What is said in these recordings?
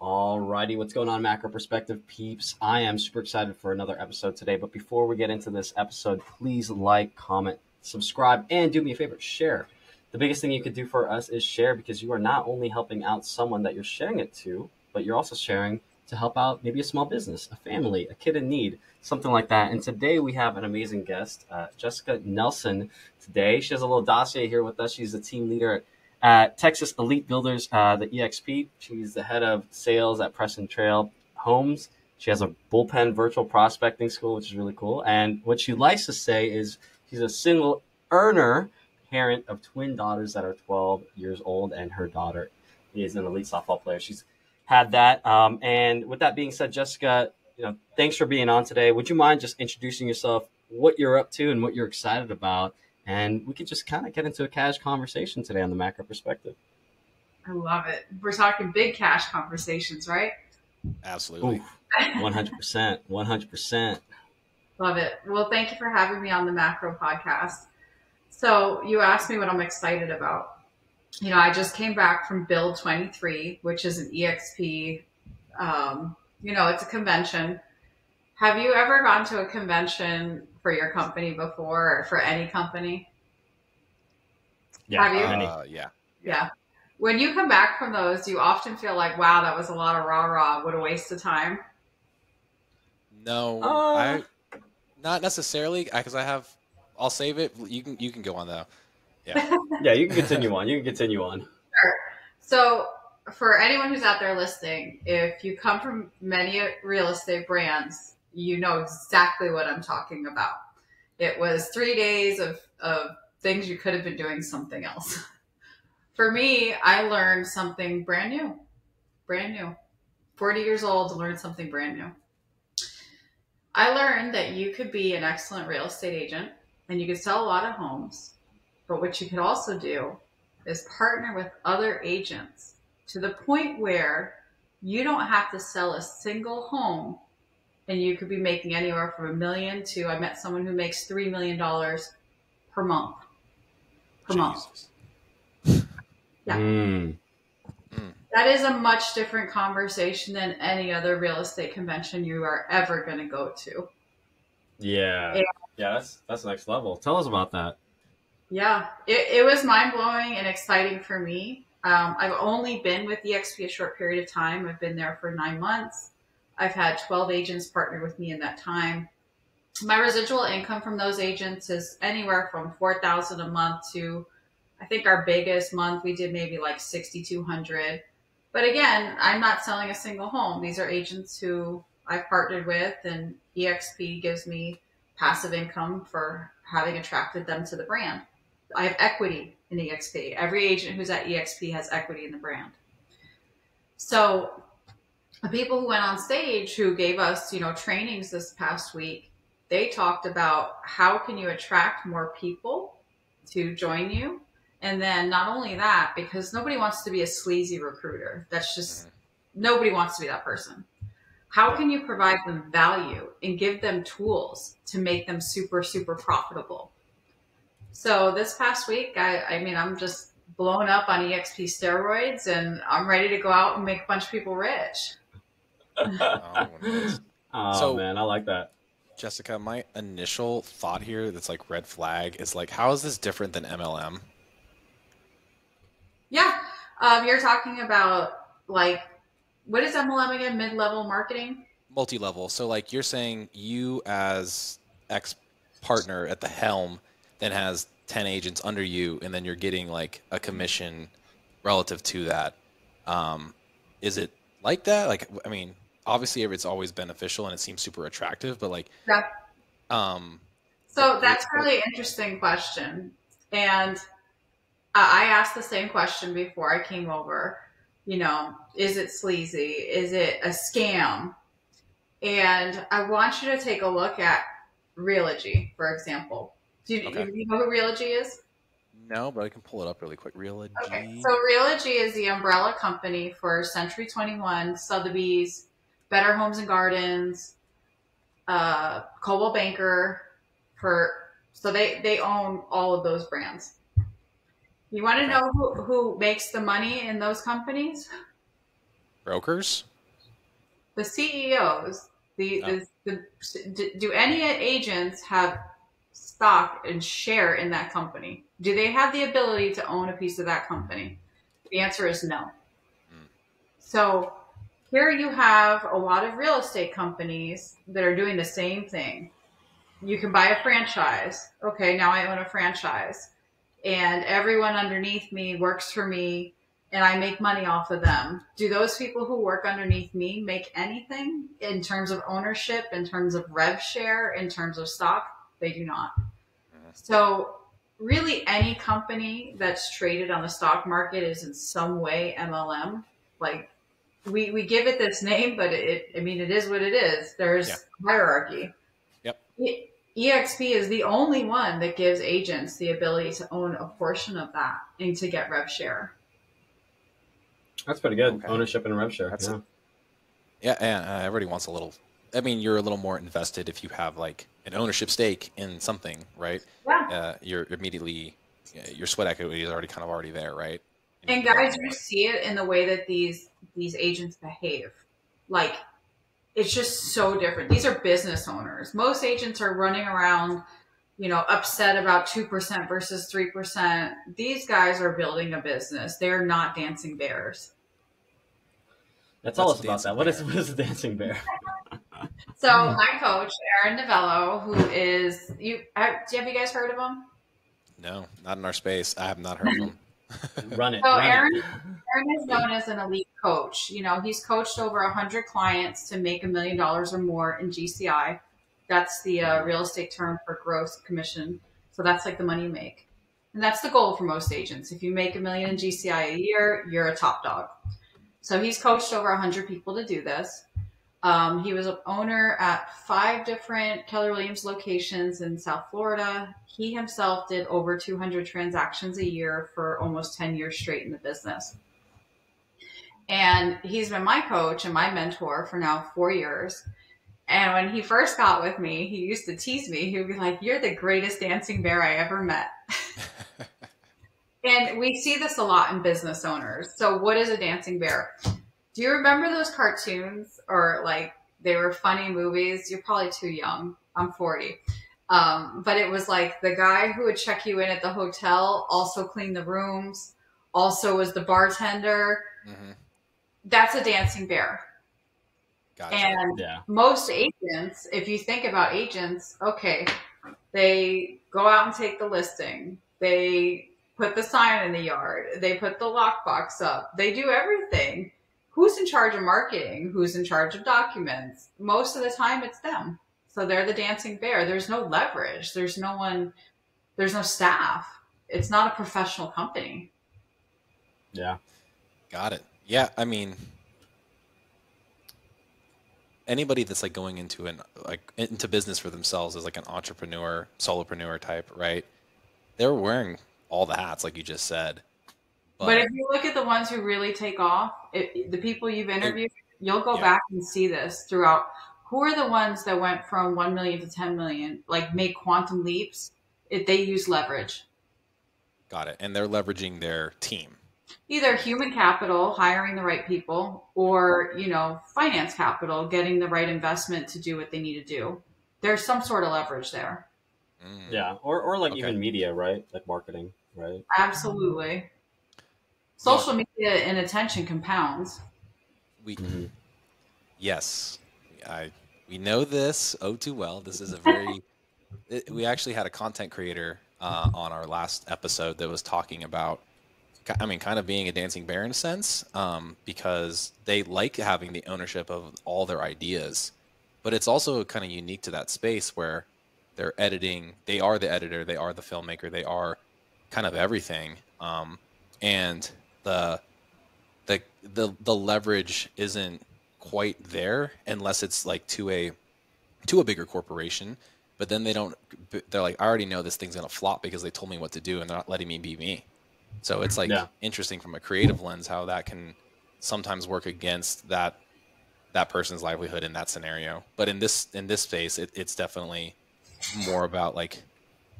Alrighty, what's going on, Macro Perspective peeps? I am super excited for another episode today, but before we get into this episode, please like, comment, subscribe, and do me a favor, share. The biggest thing you could do for us is share, because you are not only helping out someone that you're sharing it to, but you're also sharing to help out maybe a small business, a family, a kid in need, something like that. And today we have an amazing guest, Jessica Nelson. Today, she has a little dossier here with us. She's the team leader at Texas Elite Builders, the EXP. She's the head of sales at Preston Trail Homes. She has a bullpen virtual prospecting school, which is really cool. And what she likes to say is she's a single earner, parent of twin daughters that are 12 years old, and her daughter is an elite softball player. She's had that. And with that being said, Jessica, thanks for being on today. Would you mind just introducing yourself, what you're up to and what you're excited about? And we could just kind of get into a cash conversation today on the Macro Perspective. I love it. We're talking big cash conversations, right? Absolutely. Ooh, 100%. 100%. Love it. Well, thank you for having me on the Macro Podcast. So you asked me what I'm excited about. I just came back from Build 23, which is an EXP. It's a convention. Have you ever gone to a convention for your company before, or for any company? Yeah. Have you? Yeah. When you come back from those, you often feel like, wow, that was a lot of rah-rah. What a waste of time. No, not necessarily, because I'll save it. You can go on though. Yeah. Yeah, you can continue on. Sure. So for anyone who's out there listening, if you come from many real estate brands, you know exactly what I'm talking about. It was 3 days of things you could have been doing something else. For me, I learned something brand new. 40 years old to learn something brand new. I learned that you could be an excellent real estate agent and you could sell a lot of homes, but what you could also do is partner with other agents to the point where you don't have to sell a single home, and you could be making anywhere from $1 million to, I met someone who makes $3 million per month. Yeah. That is a much different conversation than any other real estate convention you are ever going to go to. Yeah. Yeah, that's next level. Tell us about that. Yeah, it was mind-blowing and exciting for me. I've only been with EXP a short period of time. I've been there for 9 months. I've had 12 agents partner with me in that time. My residual income from those agents is anywhere from $4,000 a month to, I think our biggest month we did maybe like $6,200. But again, I'm not selling a single home. These are agents who I've partnered with, and EXP gives me passive income for having attracted them to the brand. I have equity in EXP. Every agent who's at EXP has equity in the brand. So the people who went on stage who gave us, trainings this past week, they talked about how can you attract more people to join you. And then not only that, because nobody wants to be a sleazy recruiter. That's just, nobody wants to be that person. How can you provide them value and give them tools to make them super, super profitable? So this past week, I'm just blown up on EXP steroids, and I'm ready to go out and make a bunch of people rich. So, man, I like that. Jessica, my initial thought here that's like red flag is like, how is this different than MLM? Yeah. You're talking about like, what is MLM again? Mid-level marketing? Multi-level. So like you're saying you as ex-partner at the helm then has 10 agents under you, and then you're getting like a commission relative to that. Is it like that? Like, I mean, obviously it's always beneficial and it seems super attractive, but like, yeah. So that's a really interesting question. And I asked the same question before I came over. Is it sleazy? Is it a scam? And I want you to take a look at Realogy, for example. Do you know who Realogy is? No, but I can pull it up really quick. Realogy. Okay, so Realogy is the umbrella company for Century 21, Sotheby's, Better Homes and Gardens, Coldwell Banker. So they own all of those brands. You want to know who makes the money in those companies? Brokers? The CEOs, do any agents have stock and share in that company? Do they have the ability to own a piece of that company? The answer is no. So here you have a lot of real estate companies that are doing the same thing. You can buy a franchise. Okay, now I own a franchise. And everyone underneath me works for me, and I make money off of them. Do those people who work underneath me make anything in terms of ownership, in terms of rev share, in terms of stock? They do not. So really any company that's traded on the stock market is in some way MLM. Like we give it this name, but it is what it is. There's hierarchy. Yep. EXP is the only one that gives agents the ability to own a portion of that and to get rev share. That's pretty good. Okay. Ownership and rev share. Everybody wants a little. I mean, you're a little more invested if you have like an ownership stake in something, right? Yeah. You're immediately, your sweat equity is already there, right? And guys, you see it in the way that these agents behave. Like, it's just so different. These are business owners. Most agents are running around, upset about 2% versus 3%. These guys are building a business. They're not dancing bears. Tell us about that. What is a dancing bear? So my coach, Aaron Novello, who is have you guys heard of him? No, not in our space. I have not heard of him. Run it. So run Aaron it. is known as an elite coach. He's coached over 100 clients to make $1 million or more in GCI. That's the real estate term for gross commission. So that's like the money you make. And that's the goal for most agents. If you make $1 million in GCI a year, you're a top dog. So he's coached over 100 people to do this. He was an owner at 5 different Keller Williams locations in South Florida. He himself did over 200 transactions a year for almost 10 years straight in the business. And he's been my coach and my mentor for now 4 years. And when he first got with me, he used to tease me. He would be like, "You're the greatest dancing bear I ever met." And we see this a lot in business owners. So what is a dancing bear? Do you remember those cartoons, or like they were funny movies? You're probably too young. I'm 40. But it was like the guy who would check you in at the hotel also cleaned the rooms, also was the bartender. Mm-hmm. That's a dancing bear. Gotcha. And most agents, if you think about agents, okay, they go out and take the listing. They put the sign in the yard. They put the lockbox up. They do everything. Who's in charge of marketing? Who's in charge of documents? Most of the time it's them. So they're the dancing bear. There's no leverage. There's no staff. It's not a professional company. Yeah. Got it. Yeah. I mean, anybody that's like going into into business for themselves as like an entrepreneur, solopreneur type, right? They're wearing all the hats, like you just said. But if you look at the ones who really take off, the people you've interviewed, you'll go back and see this throughout. Who are the ones that went from 1 million to 10 million, like make quantum leaps? They use leverage. Got it. And they're leveraging their team. Either human capital, hiring the right people, or, finance capital, getting the right investment to do what they need to do. There's some sort of leverage there. Yeah. Or like even media, right? Like marketing, right? Absolutely. Social media and attention compounds. Yes, we know this too well. This is we actually had a content creator on our last episode that was talking about, kind of being a dancing bear in a sense, because they like having the ownership of all their ideas, but it's also kind of unique to that space where they're editing. They are the editor. They are the filmmaker. They are kind of everything. And the leverage isn't quite there unless it's like to a bigger corporation. But then they're like, I already know this thing's gonna flop because they told me what to do and they're not letting me be me. So it's like interesting from a creative lens how that can sometimes work against that person's livelihood in that scenario. But in this space, it's definitely more about like,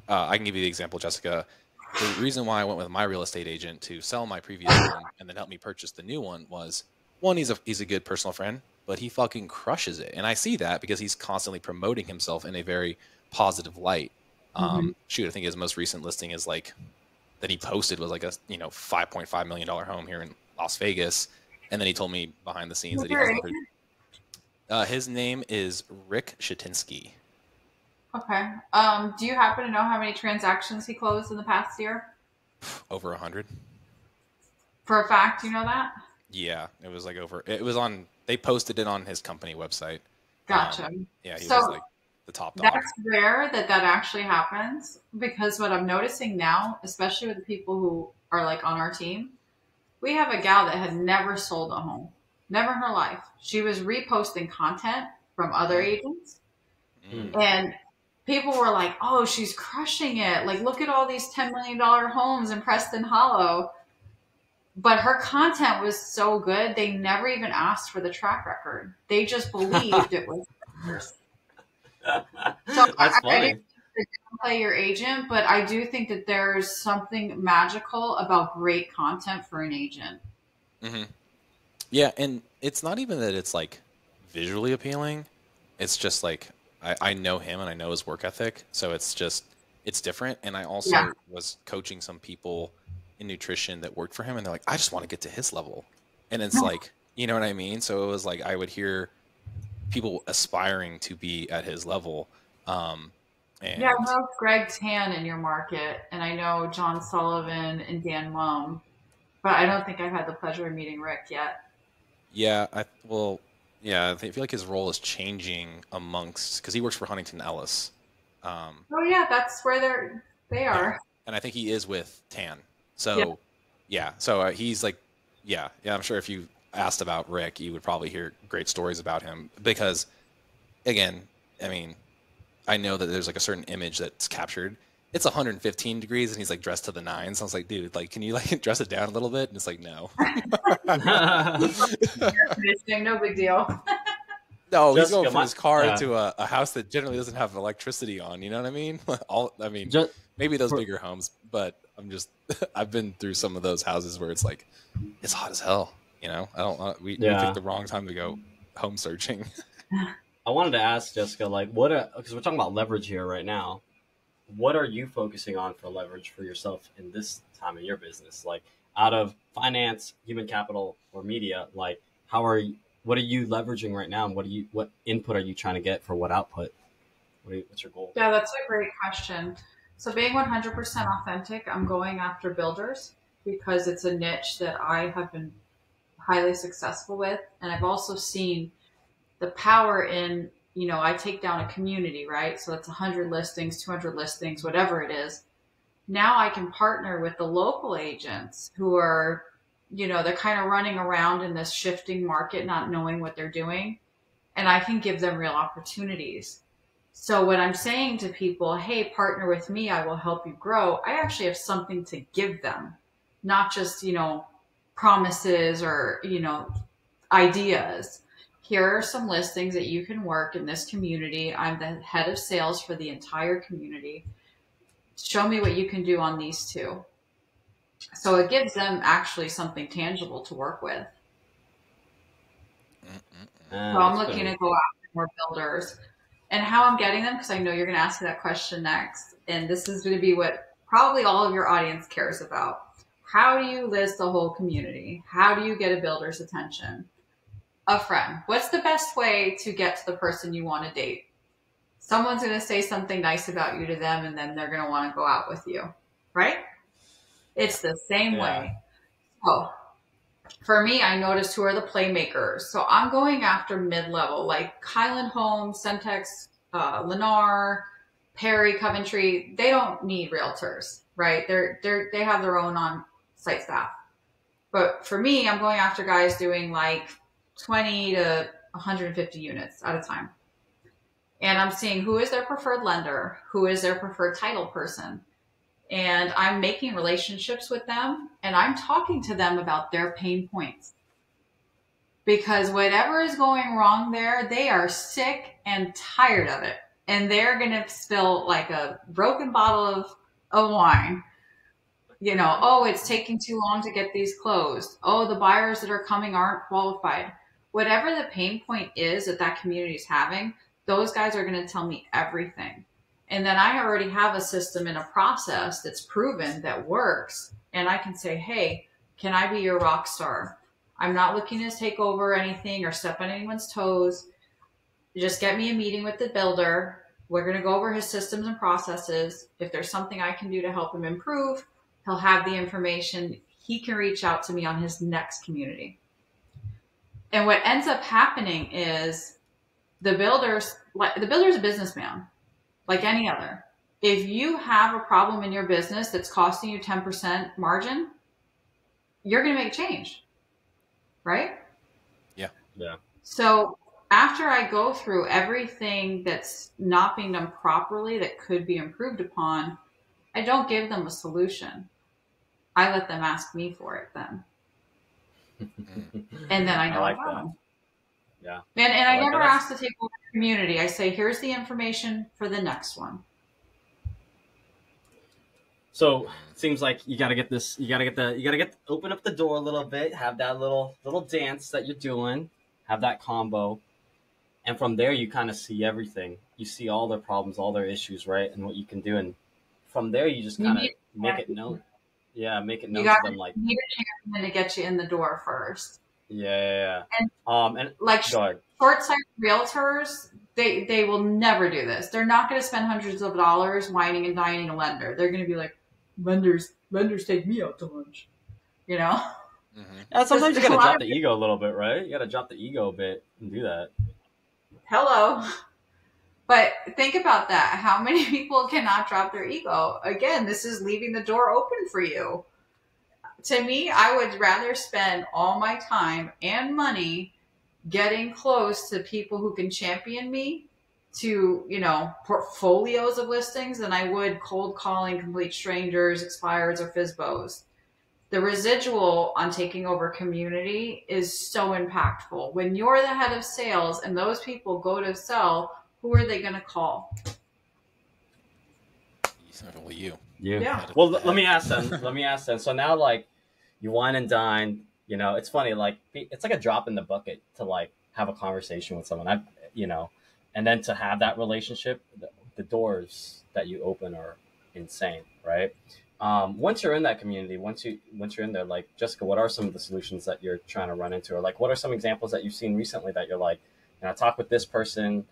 I can give you the example, Jessica. The reason why I went with my real estate agent to sell my previous one and then help me purchase the new one was, one, he's a good personal friend, but he fucking crushes it. And I see that because he's constantly promoting himself in a very positive light. Shoot, I think his most recent listing is like that he posted was like a, you know, $5.5 million home here in Las Vegas. And then he told me behind the scenes that he has another. His name is Rick Shatinsky. Okay. Do you happen to know how many transactions he closed in the past year? Over 100. For a fact, you know that? Yeah, it was like they posted it on his company website. Gotcha. Yeah, he was like the top dog. That's rare that actually happens, because what I'm noticing now, especially with the people who are like on our team, we have a gal that had never sold a home, never in her life. She was reposting content from other agents, and people were like, "Oh, she's crushing it! Like, look at all these $10 million homes in Preston Hollow." But her content was so good, they never even asked for the track record. They just believed it was hers. So That's funny. I didn't play your agent, but I do think that there's something magical about great content for an agent. Yeah, and it's not even that it's like visually appealing. It's just like I know him and I know his work ethic, so it's different. And I also was coaching some people in nutrition that worked for him, and they're like, I just want to get to his level. And it's like, you know what I mean? So it was like I would hear people aspiring to be at his level. And yeah, I know Greg Tan in your market, and I know John Sullivan and Dan Mum, but I don't think I've had the pleasure of meeting Rick yet. Yeah, I feel like his role is changing because he works for Huntington Ellis. Oh yeah, that's where they are. Yeah. And I think he is with Tan. So so he's like, I'm sure if you asked about Rick, you would probably hear great stories about him, because again, I mean, I know that there's like a certain image that's captured. It's 115 degrees and he's like dressed to the nines. I was like, dude, like, can you like dress it down a little bit? And it's like, no. No big deal. No, he's going from his car into a house that generally doesn't have electricity on. You know what I mean? Maybe those bigger homes, but I've been through some of those houses where it's like, it's hot as hell. You know, we picked the wrong time to go home searching. I wanted to ask Jessica, like, because we're talking about leverage here right now. What are you focusing on for leverage for yourself in this time in your business? Like, out of finance, human capital, or media, like, what are you leveraging right now, and what input are you trying to get for what output? What's your goal? Yeah, that's a great question. So being 100% authentic, I'm going after builders because it's a niche that I have been highly successful with. And I've also seen the power in, you know, I take down a community, right? So that's 100 listings, 200 listings, whatever it is. Now I can partner with the local agents who are, you know, they're kind of running around in this shifting market, not knowing what they're doing. And I can give them real opportunities. So when I'm saying to people, hey, partner with me, I will help you grow, I actually have something to give them, not just, you know, promises or, you know, ideas. Here are some listings that you can work in this community. I'm the head of sales for the entire community. Show me what you can do on these two. So it gives them actually something tangible to work with. So I'm looking to go after more builders. And how I'm getting them, because I know you're going to ask me that question next. And this is going to be what probably all of your audience cares about. How do you list the whole community? How do you get a builder's attention? A friend. What's the best way to get to the person you want to date? Someone's going to say something nice about you to them, and then they're going to want to go out with you, right? It's the same way. So for me, I noticed who are the playmakers. So I'm going after mid-level, like Kylan Homes, Centex, Lennar, Perry, Coventry. They don't need realtors, right? They have their own on-site staff. But for me, I'm going after guys doing like 20 to 150 units at a time. And I'm seeing who is their preferred lender, who is their preferred title person. And I'm making relationships with them, and I'm talking to them about their pain points. Because whatever is going wrong there, they are sick and tired of it. And they're going to spill like a broken bottle of wine. You know, oh, it's taking too long to get these closed. Oh, the buyers that are coming aren't qualified. Whatever the pain point is that that community is having, those guys are going to tell me everything. And then I already have a system and a process that's proven that works. And I can say, hey, can I be your rock star? I'm not looking to take over anything or step on anyone's toes. Just get me a meeting with the builder. We're going to go over his systems and processes. If there's something I can do to help him improve, he'll have the information. He can reach out to me on his next community. And what ends up happening is the builder's a businessman, like any other. If you have a problem in your business that's costing you 10% margin, you're going to make a change, right? Yeah. Yeah. So after I go through everything that's not being done properly that could be improved upon, I don't give them a solution. I let them ask me for it then. And then I know like about that. them. Yeah. And I like never that. ask to take over the community. I say, here's the information for the next one. So it seems like you gotta open up the door a little bit, have that little dance that you're doing, have that combo, and from there you kind of see everything. You see all their problems, all their issues, right, and what you can do, and from there you just kind of make it known. Yeah, make it known to them, like, you need a champion to get you in the door first. Yeah. And like short-sighted realtors, they will never do this. They're not going to spend hundreds of dollars whining and dining a lender. They're going to be like, lenders take me out to lunch, you know? Mm-hmm. Yeah, sometimes you got to drop the ego a little bit, right? You got to drop the ego a bit and do that. Hello. But think about that. How many people cannot drop their ego? Again, this is leaving the door open for you. To me, I would rather spend all my time and money getting close to people who can champion me to, you know, portfolios of listings than I would cold calling complete strangers, expireds, or FSBOs. The residual on taking over community is so impactful. When you're the head of sales and those people go to sell, who are they going to call? Well, you. Yeah. Well, let me ask them. So now, like, you wine and dine. You know, it's funny. Like, it's like a drop in the bucket to like have a conversation with someone. And then to have that relationship, the doors that you open are insane, right? Once you're in that community, once you're in there, like, Jessica, what are some of the solutions that you're trying to run into, or like, what are some examples that you've seen recently that you're like, I talked with this person.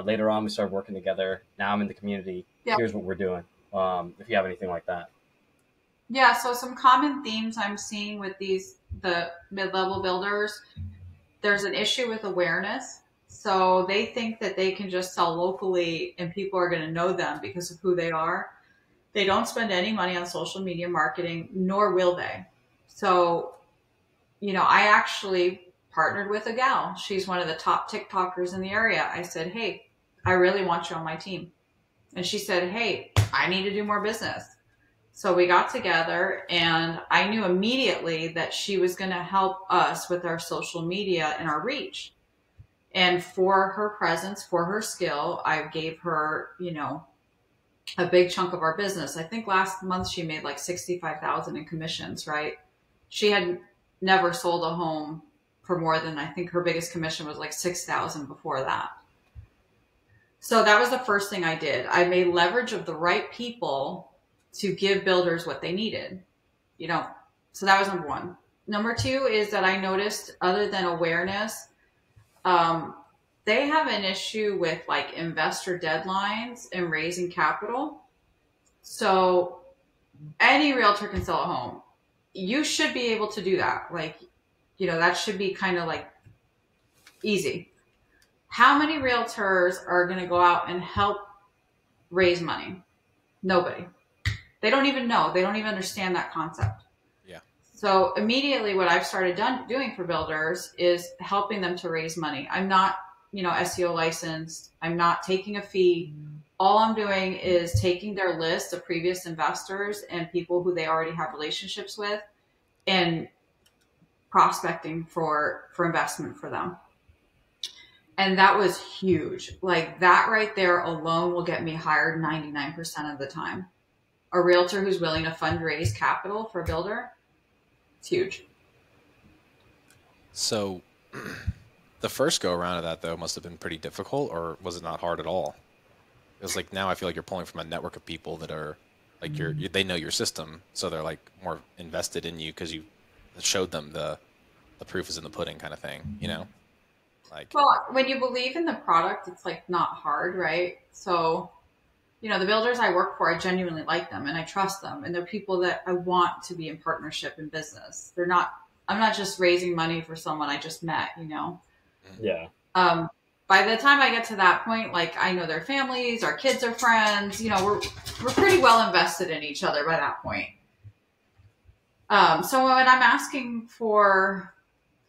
Later on, we started working together. Now I'm in the community. Yeah. Here's what we're doing. If you have anything like that. Yeah. So some common themes I'm seeing with the mid-level builders, there's an issue with awareness. So they think that they can just sell locally and people are going to know them because of who they are. They don't spend any money on social media marketing, nor will they. So, you know, I actually partnered with a gal. She's one of the top TikTokers in the area. I said, hey, I really want you on my team. And she said, hey, I need to do more business. So we got together and I knew immediately that she was going to help us with our social media and our reach. And for her presence, for her skill, I gave her, you know, a big chunk of our business. I think last month she made like $65,000 in commissions, right? She had never sold a home for more than, I think her biggest commission was like $6,000 before that. So that was the first thing I did. I made leverage of the right people to give builders what they needed, you know. So that was number one. Number two is that I noticed, other than awareness, they have an issue with like investor deadlines and raising capital. So any realtor can sell a home. You should be able to do that. Like, you know, that should be kind of like easy. How many realtors are going to go out and help raise money? Nobody. They don't even know. They don't even understand that concept. Yeah. So immediately what I've started doing for builders is helping them to raise money. I'm not, you know, SEO licensed. I'm not taking a fee. All I'm doing is taking their list of previous investors and people who they already have relationships with and prospecting for investment for them. And that was huge. Like that right there alone will get me hired 99% of the time. a realtor who's willing to fundraise capital for a builder, it's huge. So the first go around of that though must have been pretty difficult, or was it not hard at all? It was like, now I feel like you're pulling from a network of people that are like, they know your system, so they're like more invested in you because you showed them the proof is in the pudding kind of thing, you know? Like, Well, when you believe in the product, it's like not hard, right? So, you know, the builders I work for, I genuinely like them and I trust them, and they're people that I want to be in partnership in business. I'm not just raising money for someone I just met, you know? Yeah. By the time I get to that point, like, I know their families, our kids are friends, you know, we're pretty well invested in each other by that point. So when I'm asking for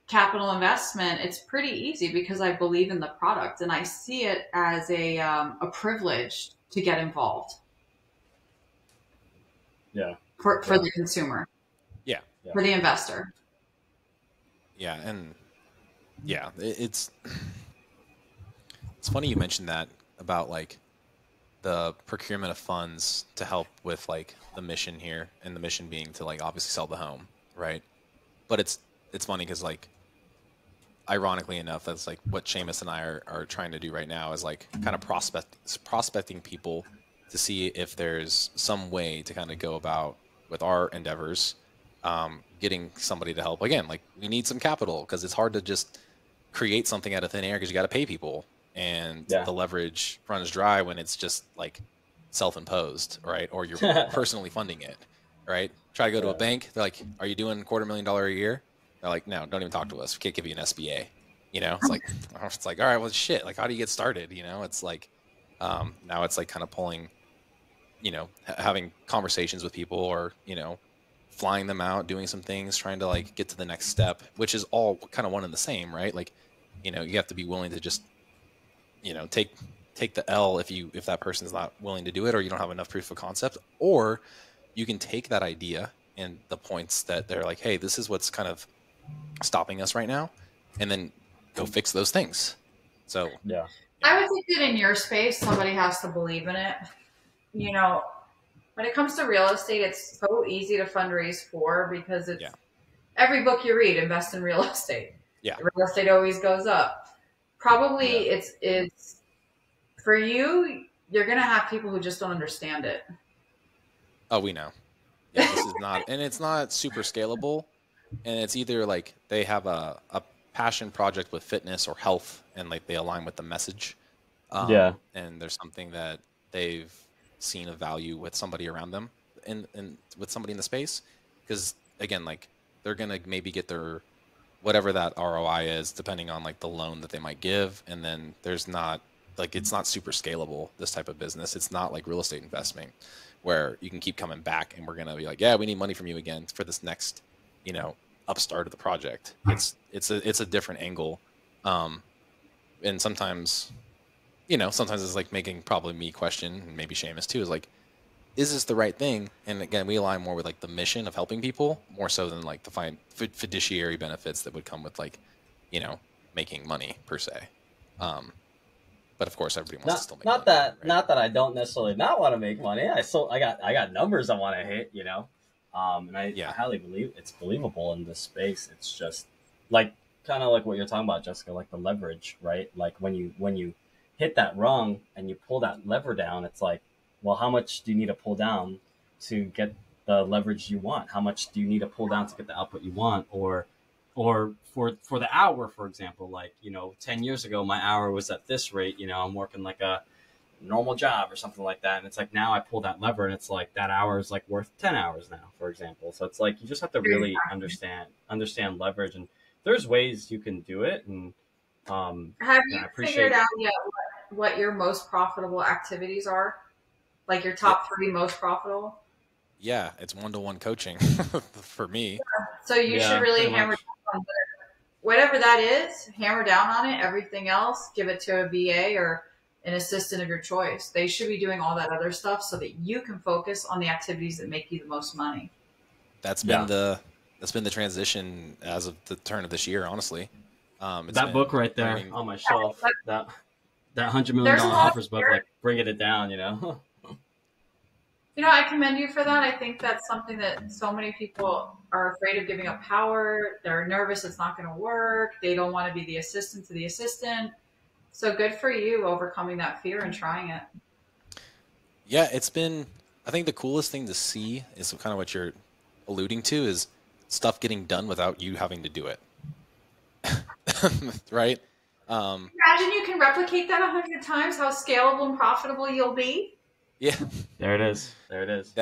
capital investment, it's pretty easy because I believe in the product and I see it as a privilege to get involved. Yeah. For the consumer. yeah. For the investor. Yeah. And yeah, it's funny you mentioned that about like the procurement of funds to help with like the mission here, and the mission being to like obviously sell the home, right? But it's funny because like, ironically enough, that's like what Seamus and I are trying to do right now, is like kind of prospecting people to see if there's some way to kind of go about with our endeavors, getting somebody to help. Again, like, we need some capital because it's hard to just create something out of thin air because you got to pay people, and the leverage runs dry when it's just like self-imposed, right? Or you're personally funding it, right? Try to go to a bank. They're like, are you doing $250,000 a year? They're like, no, don't even talk to us. We can't give you an SBA. You know, it's like, all right, well, shit. Like, how do you get started? You know, it's like, now it's like kind of pulling, you know, having conversations with people, or, you know, flying them out, doing some things, trying to like get to the next step, which is all kind of one and the same, right? Like, you know, you have to be willing to just, you know, take the L if that person's not willing to do it, or you don't have enough proof of concept, or you can take that idea and the points that they're like, hey, this is what's kind of stopping us right now, and then go fix those things. So Yeah. I would think that in your space, somebody has to believe in it. You know, when it comes to real estate, it's so easy to fundraise for because it's every book you read, invest in real estate. Yeah. Real estate always goes up. Probably it's for you, you're going to have people who just don't understand it. Oh, we know. Yeah, this is not, and it's not super scalable. And it's either like they have a passion project with fitness or health, and like they align with the message. And there's something that they've seen of value with somebody around them, and with somebody in the space. Because again, like, they're going to maybe get their, whatever that ROI is, depending on like the loan that they might give. And then there's not, like, it's not super scalable, this type of business. It's not like real estate investment where you can keep coming back and we're going to be like, yeah, we need money from you again for this next, you know, upstart of the project. It's a different angle. And sometimes, you know, sometimes it's like making probably me question, and maybe Seamus too, is like, is this the right thing? And again, we align more with like the mission of helping people more so than like the fiduciary benefits that would come with like, you know, making money per se. But of course, everybody wants to still make money. Not that I don't necessarily not want to make money. I got numbers I want to hit, you know. And I highly believe it's believable in this space. It's just like kind of like what you're talking about, Jessica, like the leverage, right? Like when you hit that rung and you pull that lever down, it's like, well, how much do you need to pull down to get the leverage you want? How much do you need to pull down to get the output you want? Or for the hour, for example, like, you know, 10 years ago, my hour was at this rate, you know, I'm working like a normal job or something like that. And it's like, now I pull that lever and it's like that hour is like worth 10 hours now, for example. So it's like, you just have to really understand leverage, and there's ways you can do it. And have you figured out yet what your most profitable activities are? Like your top 3 most profitable? Yeah, it's one-to-one coaching for me. So you should really hammer down on whatever that is, hammer down on it. Everything else, give it to a VA or an assistant of your choice. They should be doing all that other stuff so that you can focus on the activities that make you the most money. That's been the transition as of the turn of this year, honestly. That book right there on my shelf, that $100 million offers book, like bringing it down, you know. I commend you for that. I think that's something that so many people are afraid of giving up power. They're nervous it's not going to work. They don't want to be the assistant to the assistant. So good for you overcoming that fear and trying it. Yeah, it's been, I think the coolest thing to see is kind of what you're alluding to is stuff getting done without you having to do it. Right? Imagine you can replicate that 100 times, how scalable and profitable you'll be. Yeah. There it is. There it is.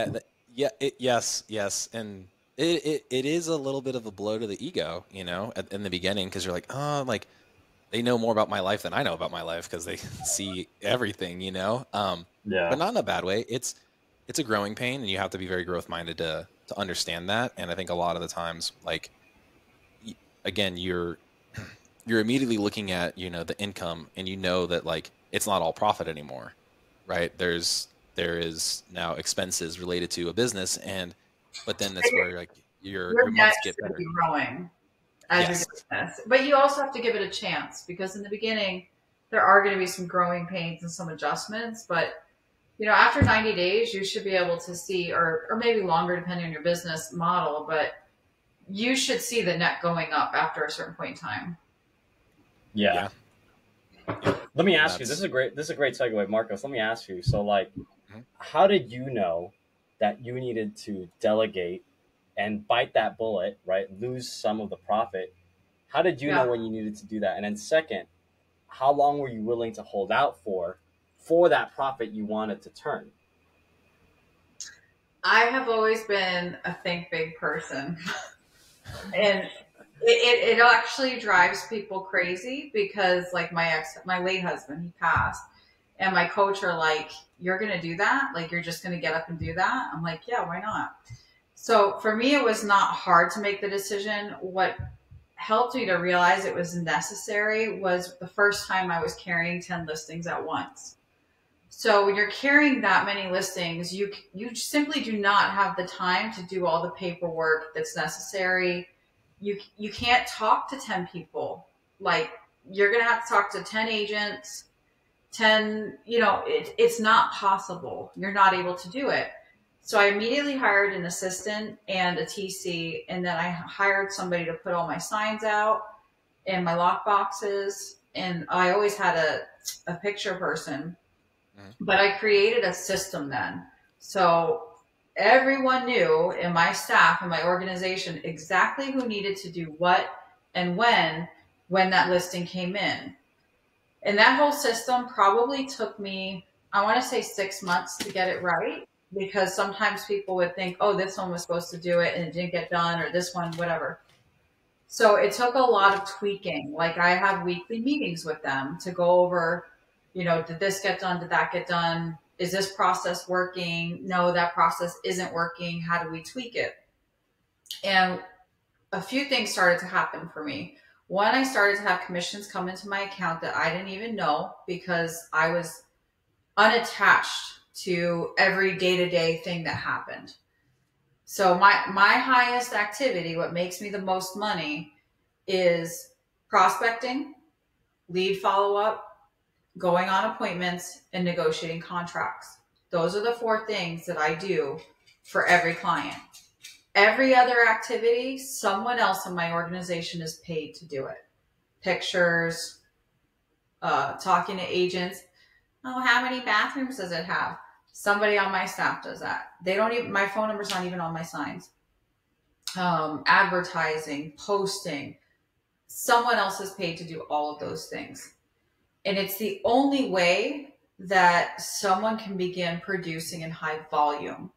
Yeah, yes. And it is a little bit of a blow to the ego, you know, in the beginning, because you're like, oh, like, they know more about my life than I know about my life because they see everything, you know? Yeah. But not in a bad way. It's a growing pain, and you have to be very growth minded to understand that. And I think a lot of the times, like, again, you're immediately looking at, you know, the income, and you know that, like, it's not all profit anymore, right? There is now expenses related to a business, but then that's where, like, your months get better. Be growing as Yes. you're doing this. But you also have to give it a chance, because in the beginning there are going to be some growing pains and some adjustments. But after 90 days, you should be able to see, or maybe longer depending on your business model, but you should see the net going up after a certain point in time. Yeah. Let me ask you. This is a great segue, Marcos. Let me ask you. So, like, how did you know that you needed to delegate and bite that bullet, right? Lose some of the profit. How did you know when you needed to do that? And then second, how long were you willing to hold out for that profit you wanted to turn? I have always been a think big person. And it actually drives people crazy, because like my late husband, he passed, and my coach are like, you're going to do that? Like, you're just going to get up and do that? I'm like, yeah, why not? So for me, it was not hard to make the decision. What helped me to realize it was necessary was the first time I was carrying 10 listings at once. So when you're carrying that many listings, you simply do not have the time to do all the paperwork that's necessary. You can't talk to 10 people. Like, you're going to have to talk to 10 agents, 10, it's not possible. You're not able to do it. So I immediately hired an assistant and a TC, and then I hired somebody to put all my signs out and my lock boxes. And I always had a picture person, but I created a system then. So everyone knew in my staff and my organization exactly who needed to do what and when that listing came in. And that whole system probably took me, I want to say 6 months to get it right, because sometimes people would think, oh, this one was supposed to do it and it didn't get done, or this one, whatever. So it took a lot of tweaking. Like, I have weekly meetings with them to go over, did this get done? Did that get done? Is this process working? No, that process isn't working. How do we tweak it? And a few things started to happen for me. One, I started to have commissions come into my account that I didn't even know, because I was unattached to every day-to-day thing that happened. So my highest activity, what makes me the most money, is prospecting, lead follow-up, going on appointments, and negotiating contracts. Those are the 4 things that I do for every client. Every other activity, someone else in my organization is paid to do it. Pictures, talking to agents. Oh, how many bathrooms does it have? Somebody on my staff does that. My phone number's not even on my signs. Advertising, posting. Someone else is paid to do all of those things. And it's the only way that someone can begin producing in high volume.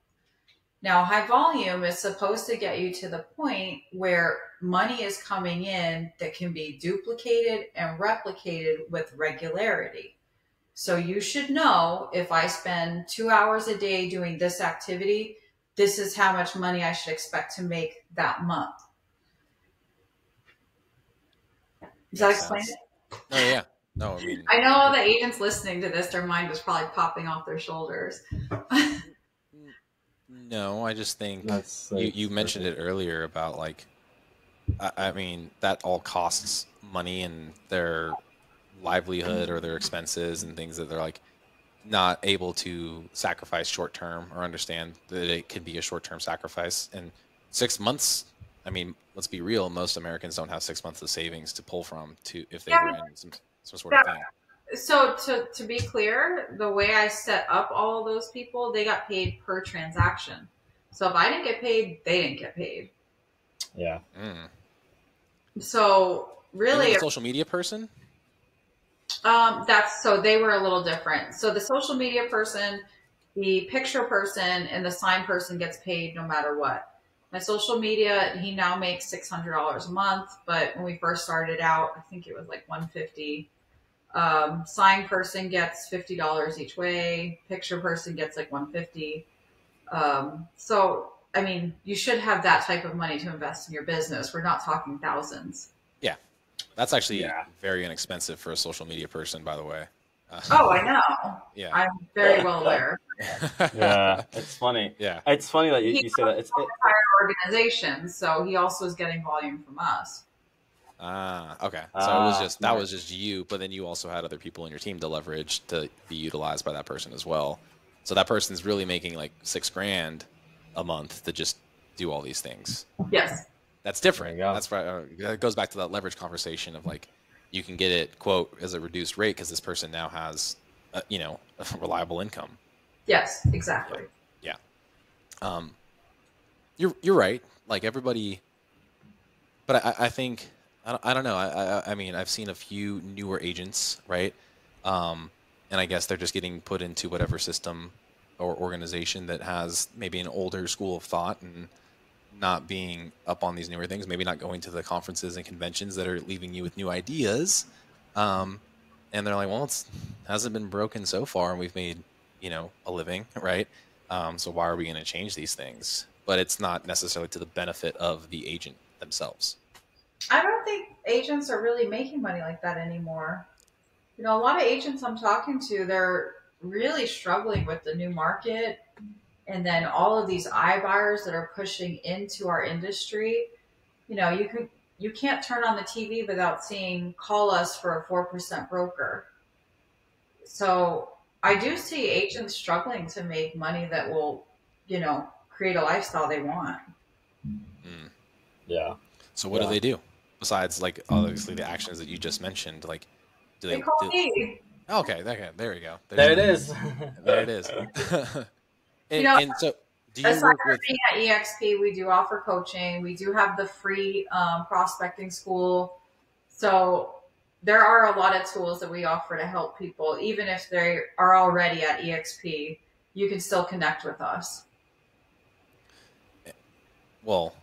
Now, high volume is supposed to get you to the point where money is coming in that can be duplicated and replicated with regularity. So you should know, if I spend 2 hours a day doing this activity, this is how much money I should expect to make that month. Does that explain it? Oh, yeah. No, I mean, I know all the agents listening to this, their mind was probably popping off their shoulders. No, I just think you mentioned it earlier about, like, I mean, that all costs money and their livelihood or their expenses and things that they're like, not able to sacrifice short term or understand that it could be a short term sacrifice. And 6 months, I mean, let's be real, most Americans don't have 6 months of savings to pull from to if they were in some sort of thing. So to be clear, the way I set up all of those people, they got paid per transaction. So if I didn't get paid, they didn't get paid. Yeah. So really, a social media person. so they were a little different. So the social media person, the picture person, and the sign person gets paid no matter what. My social media, he now makes $600 a month, but when we first started out, I think it was like $150. Sign person gets $50 each way. Picture person gets like $150. So I mean, you should have that type of money to invest in your business. We're not talking thousands. Yeah, that's actually very inexpensive for a social media person, by the way. Oh, I know. Yeah, I'm very well aware. Yeah, it's funny. Yeah, it's funny that you say that. It's higher organization, so he also is getting volume from us. Okay. So it was just that was just you, but then you also had other people in your team to leverage to be utilized by that person as well. So that person's really making like $6,000 a month to just do all these things. Yes. That's different. That's right. It goes back to that leverage conversation of like, you can get it, quote, as a reduced rate because this person now has, a reliable income. Yes, exactly. Yeah. You're right. Like everybody, but I think, I don't know. I mean, I've seen a few newer agents, right? And I guess they're just getting put into whatever system or organization that has maybe an older school of thought and not being up on these newer things, maybe not going to the conferences and conventions that are leaving you with new ideas. And they're like, well, it hasn't been broken so far and we've made, a living, right? So why are we going to change these things? But it's not necessarily to the benefit of the agent themselves. I don't think agents are really making money like that anymore. A lot of agents I'm talking to, they're really struggling with the new market. And then all of these iBuyers that are pushing into our industry, you can't turn on the TV without seeing call us for a 4% broker. So I do see agents struggling to make money that will, create a lifestyle they want. Yeah. So what do they do besides like obviously the actions that you just mentioned? Like, do they call me? Okay, there we go. There it is. There it is. And so, do you aside work from with? being at EXP, we do offer coaching. We do have the free prospecting school. So there are a lot of tools that we offer to help people, even if they are already at EXP. You can still connect with us. Well,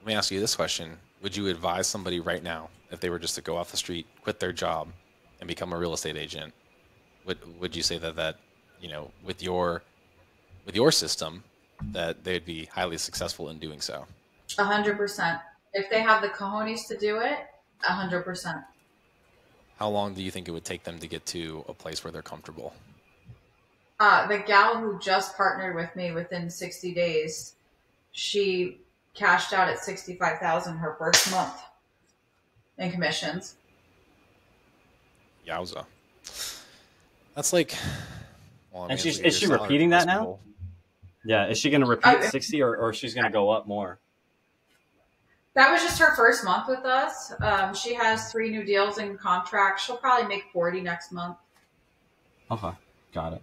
let me ask you this question: would you advise somebody right now, if they were just to go off the street, quit their job, and become a real estate agent? Would you say that with your system, that they'd be highly successful in doing so? 100%. If they have the cojones to do it, 100%. How long do you think it would take them to get to a place where they're comfortable? The gal who just partnered with me within 60 days, she cashed out at $65,000 her first month in commissions. Yowza. That's like. Well, and is she repeating that now? Yeah, is she going to repeat 60 or she's going to go up more? That was just her first month with us. She has 3 new deals in contract. She'll probably make 40 next month. Okay, got it.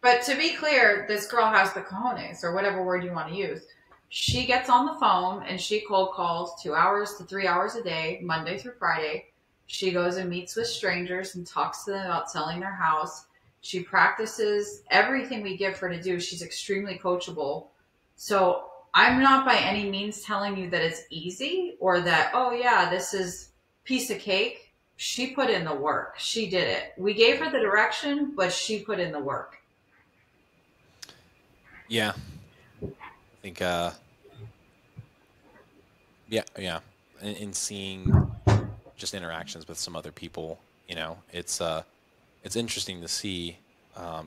But to be clear, this girl has the cojones, or whatever word you want to use. She gets on the phone and she cold calls 2 hours to 3 hours a day, Monday through Friday. She goes and meets with strangers and talks to them about selling their house. She practices everything we give her to do. She's extremely coachable. So I'm not by any means telling you that it's easy or that, oh yeah, this is piece of cake. She put in the work. She did it. We gave her the direction, but she put in the work. Yeah. I think, yeah. In seeing just interactions with some other people, it's interesting to see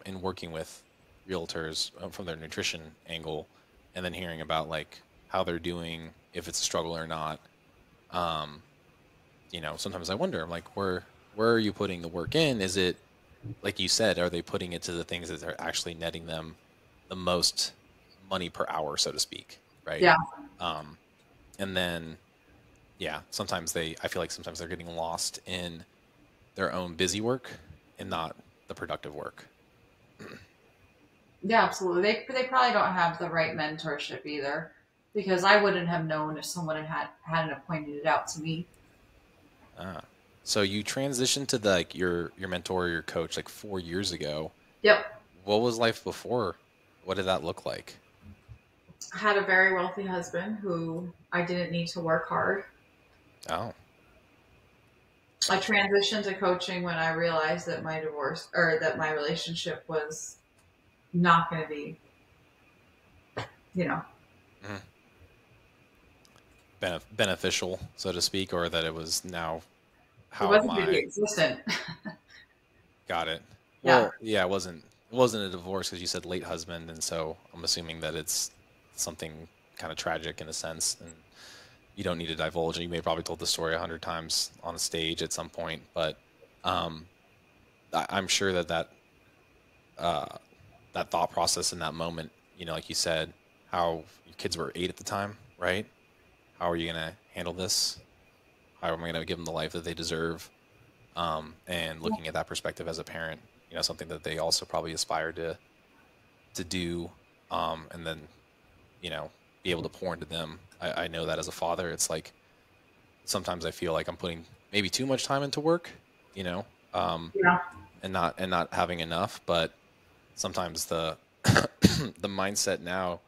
in working with realtors from their nutrition angle, and then hearing about like how they're doing, if it's a struggle or not. Sometimes I wonder, I'm like, where are you putting the work in? Is it like you said, are they putting it to the things that are actually netting them the most money per hour, so to speak, right? Yeah. Um, and then, yeah, I feel like sometimes they're getting lost in their own busy work and not the productive work. Yeah, absolutely. They probably don't have the right mentorship either, because I wouldn't have known if someone hadn't pointed it out to me. Ah. So you transitioned to like your mentor, your coach, like 4 years ago. Yep. What was life before? What did that look like? I had a very wealthy husband who I didn't need to work hard. Oh, I transitioned to coaching when I realized that my relationship was not going to be, you know, mhm. Beneficial, so to speak, or that it was now, it how am wasn't going to be I? existent. Got it. Yeah. Well, yeah, it wasn't a divorce because you said late husband, and so I'm assuming that it's something kind of tragic in a sense, and you don't need to divulge. And you may have probably told the story 100 times on a stage at some point, but um, I'm sure uh, that thought process in that moment, like you said, how your kids were 8 at the time, right? How are you gonna handle this? How am I gonna give them the life that they deserve? And looking at that perspective as a parent, something that they also probably aspire to do, and then be able to pour into them. I know that as a father, it's like sometimes I feel like I'm putting maybe too much time into work, you know, um, Yeah. and not having enough. But sometimes the the mindset now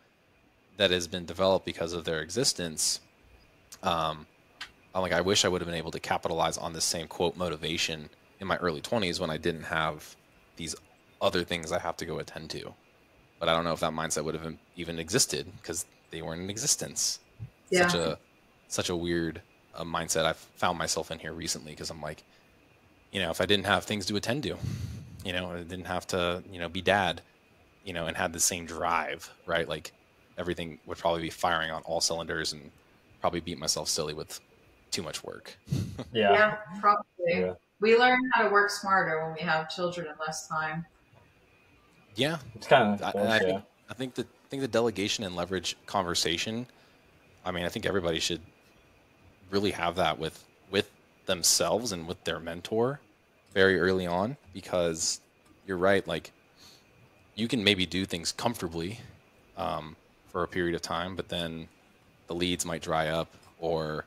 that has been developed because of their existence, um, I'm like, I wish I would have been able to capitalize on the same quote motivation in my early 20s when I didn't have these other things I have to go attend to. But I don't know if that mindset would have even existed because they weren't in existence. Such Yeah. a weird mindset I've found myself in here recently because I'm like, if I didn't have things to attend to, I didn't have to, be dad, and had the same drive, right? Like everything would probably be firing on all cylinders and probably beat myself silly with too much work. Yeah. Yeah, probably. Yeah. We learn how to work smarter when we have children in less time. Yeah, It's kind of and close, yeah. I think the delegation and leverage conversation. I mean, I think everybody should really have that with themselves and with their mentor very early on because you're right. Like you can maybe do things comfortably for a period of time, but then the leads might dry up or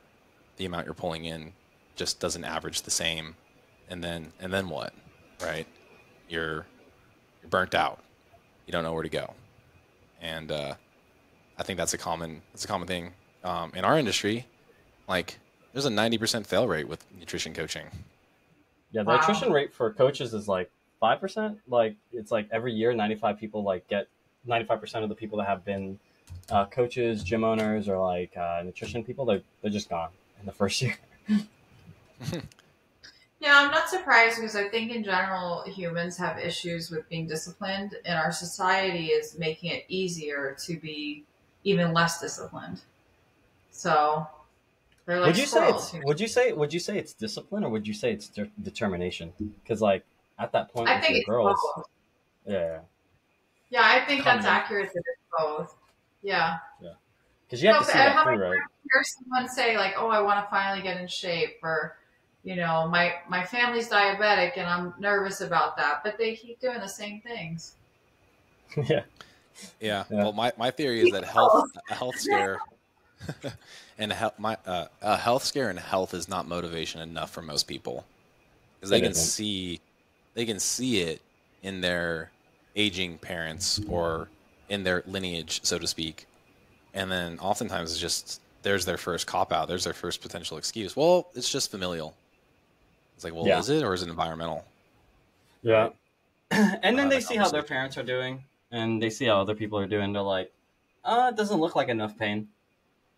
the amount you're pulling in just doesn't average the same, and then what, right? You're burnt out. You don't know where to go, and I think that's a common thing in our industry. Like, there's a 90% fail rate with nutrition coaching. Yeah, the Wow. attrition rate for coaches is like 5%. Like it's like every year, 95 people like get 95% of the people that have been coaches, gym owners, or like nutrition people. They're just gone in the first year. Yeah, I'm not surprised because I think in general humans have issues with being disciplined, and our society is making it easier to be even less disciplined. So they're like Would you say squirrels. it's would you say it's discipline or would you say it's determination? Because like at that point I with think your it's girls, both. yeah, Yeah, I think that's combination, accurate that it's both. Yeah. yeah. Because you have No, to but see that how through, many right? times you hear someone say like, "Oh, I want to finally get in shape," or my family's diabetic and I'm nervous about that, but they keep doing the same things. Yeah, Yeah. yeah. Well, my theory is that a health scare, and a health scare and health is not motivation enough for most people because they It can isn't. see it in their aging parents or in their lineage, so to speak, and then oftentimes it's just there's their first cop out, there's their first potential excuse. Well, it's just familial. It's like, well, Yeah, is it or is it environmental, yeah. right? And Don't then have they that see how their conversation. parents are doing, and they see how other people are doing. They're like, it doesn't look like enough pain.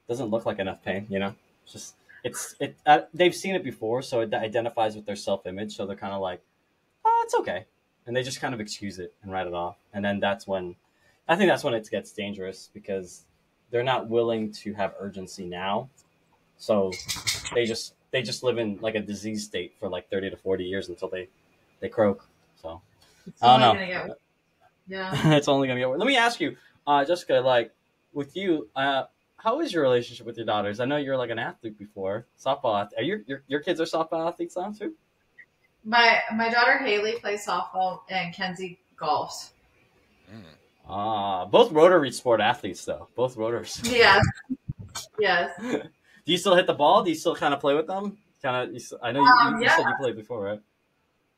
Doesn't look like enough pain. It's just it's it. They've seen it before, so it identifies with their self image. So they're kind of like, oh, it's okay, and they just kind of excuse it and write it off. And then I think that's when it gets dangerous because they're not willing to have urgency now. So they just live in like a disease state for like 30 to 40 years until they croak. So It's I only don't gonna know. get yeah. It's only gonna get worse. Let me ask you, Jessica, like with you, how is your relationship with your daughters? I know you're like an athlete before, softball. Are your kids are softball athletes now too? My daughter Haley plays softball and Kenzie golfs. Mm. Both rotary sport athletes though. Both rotors. Yes, yes. Do you still hit the ball? Do you still kind of play with them? Kind of. I know you Yeah, said you played before, right?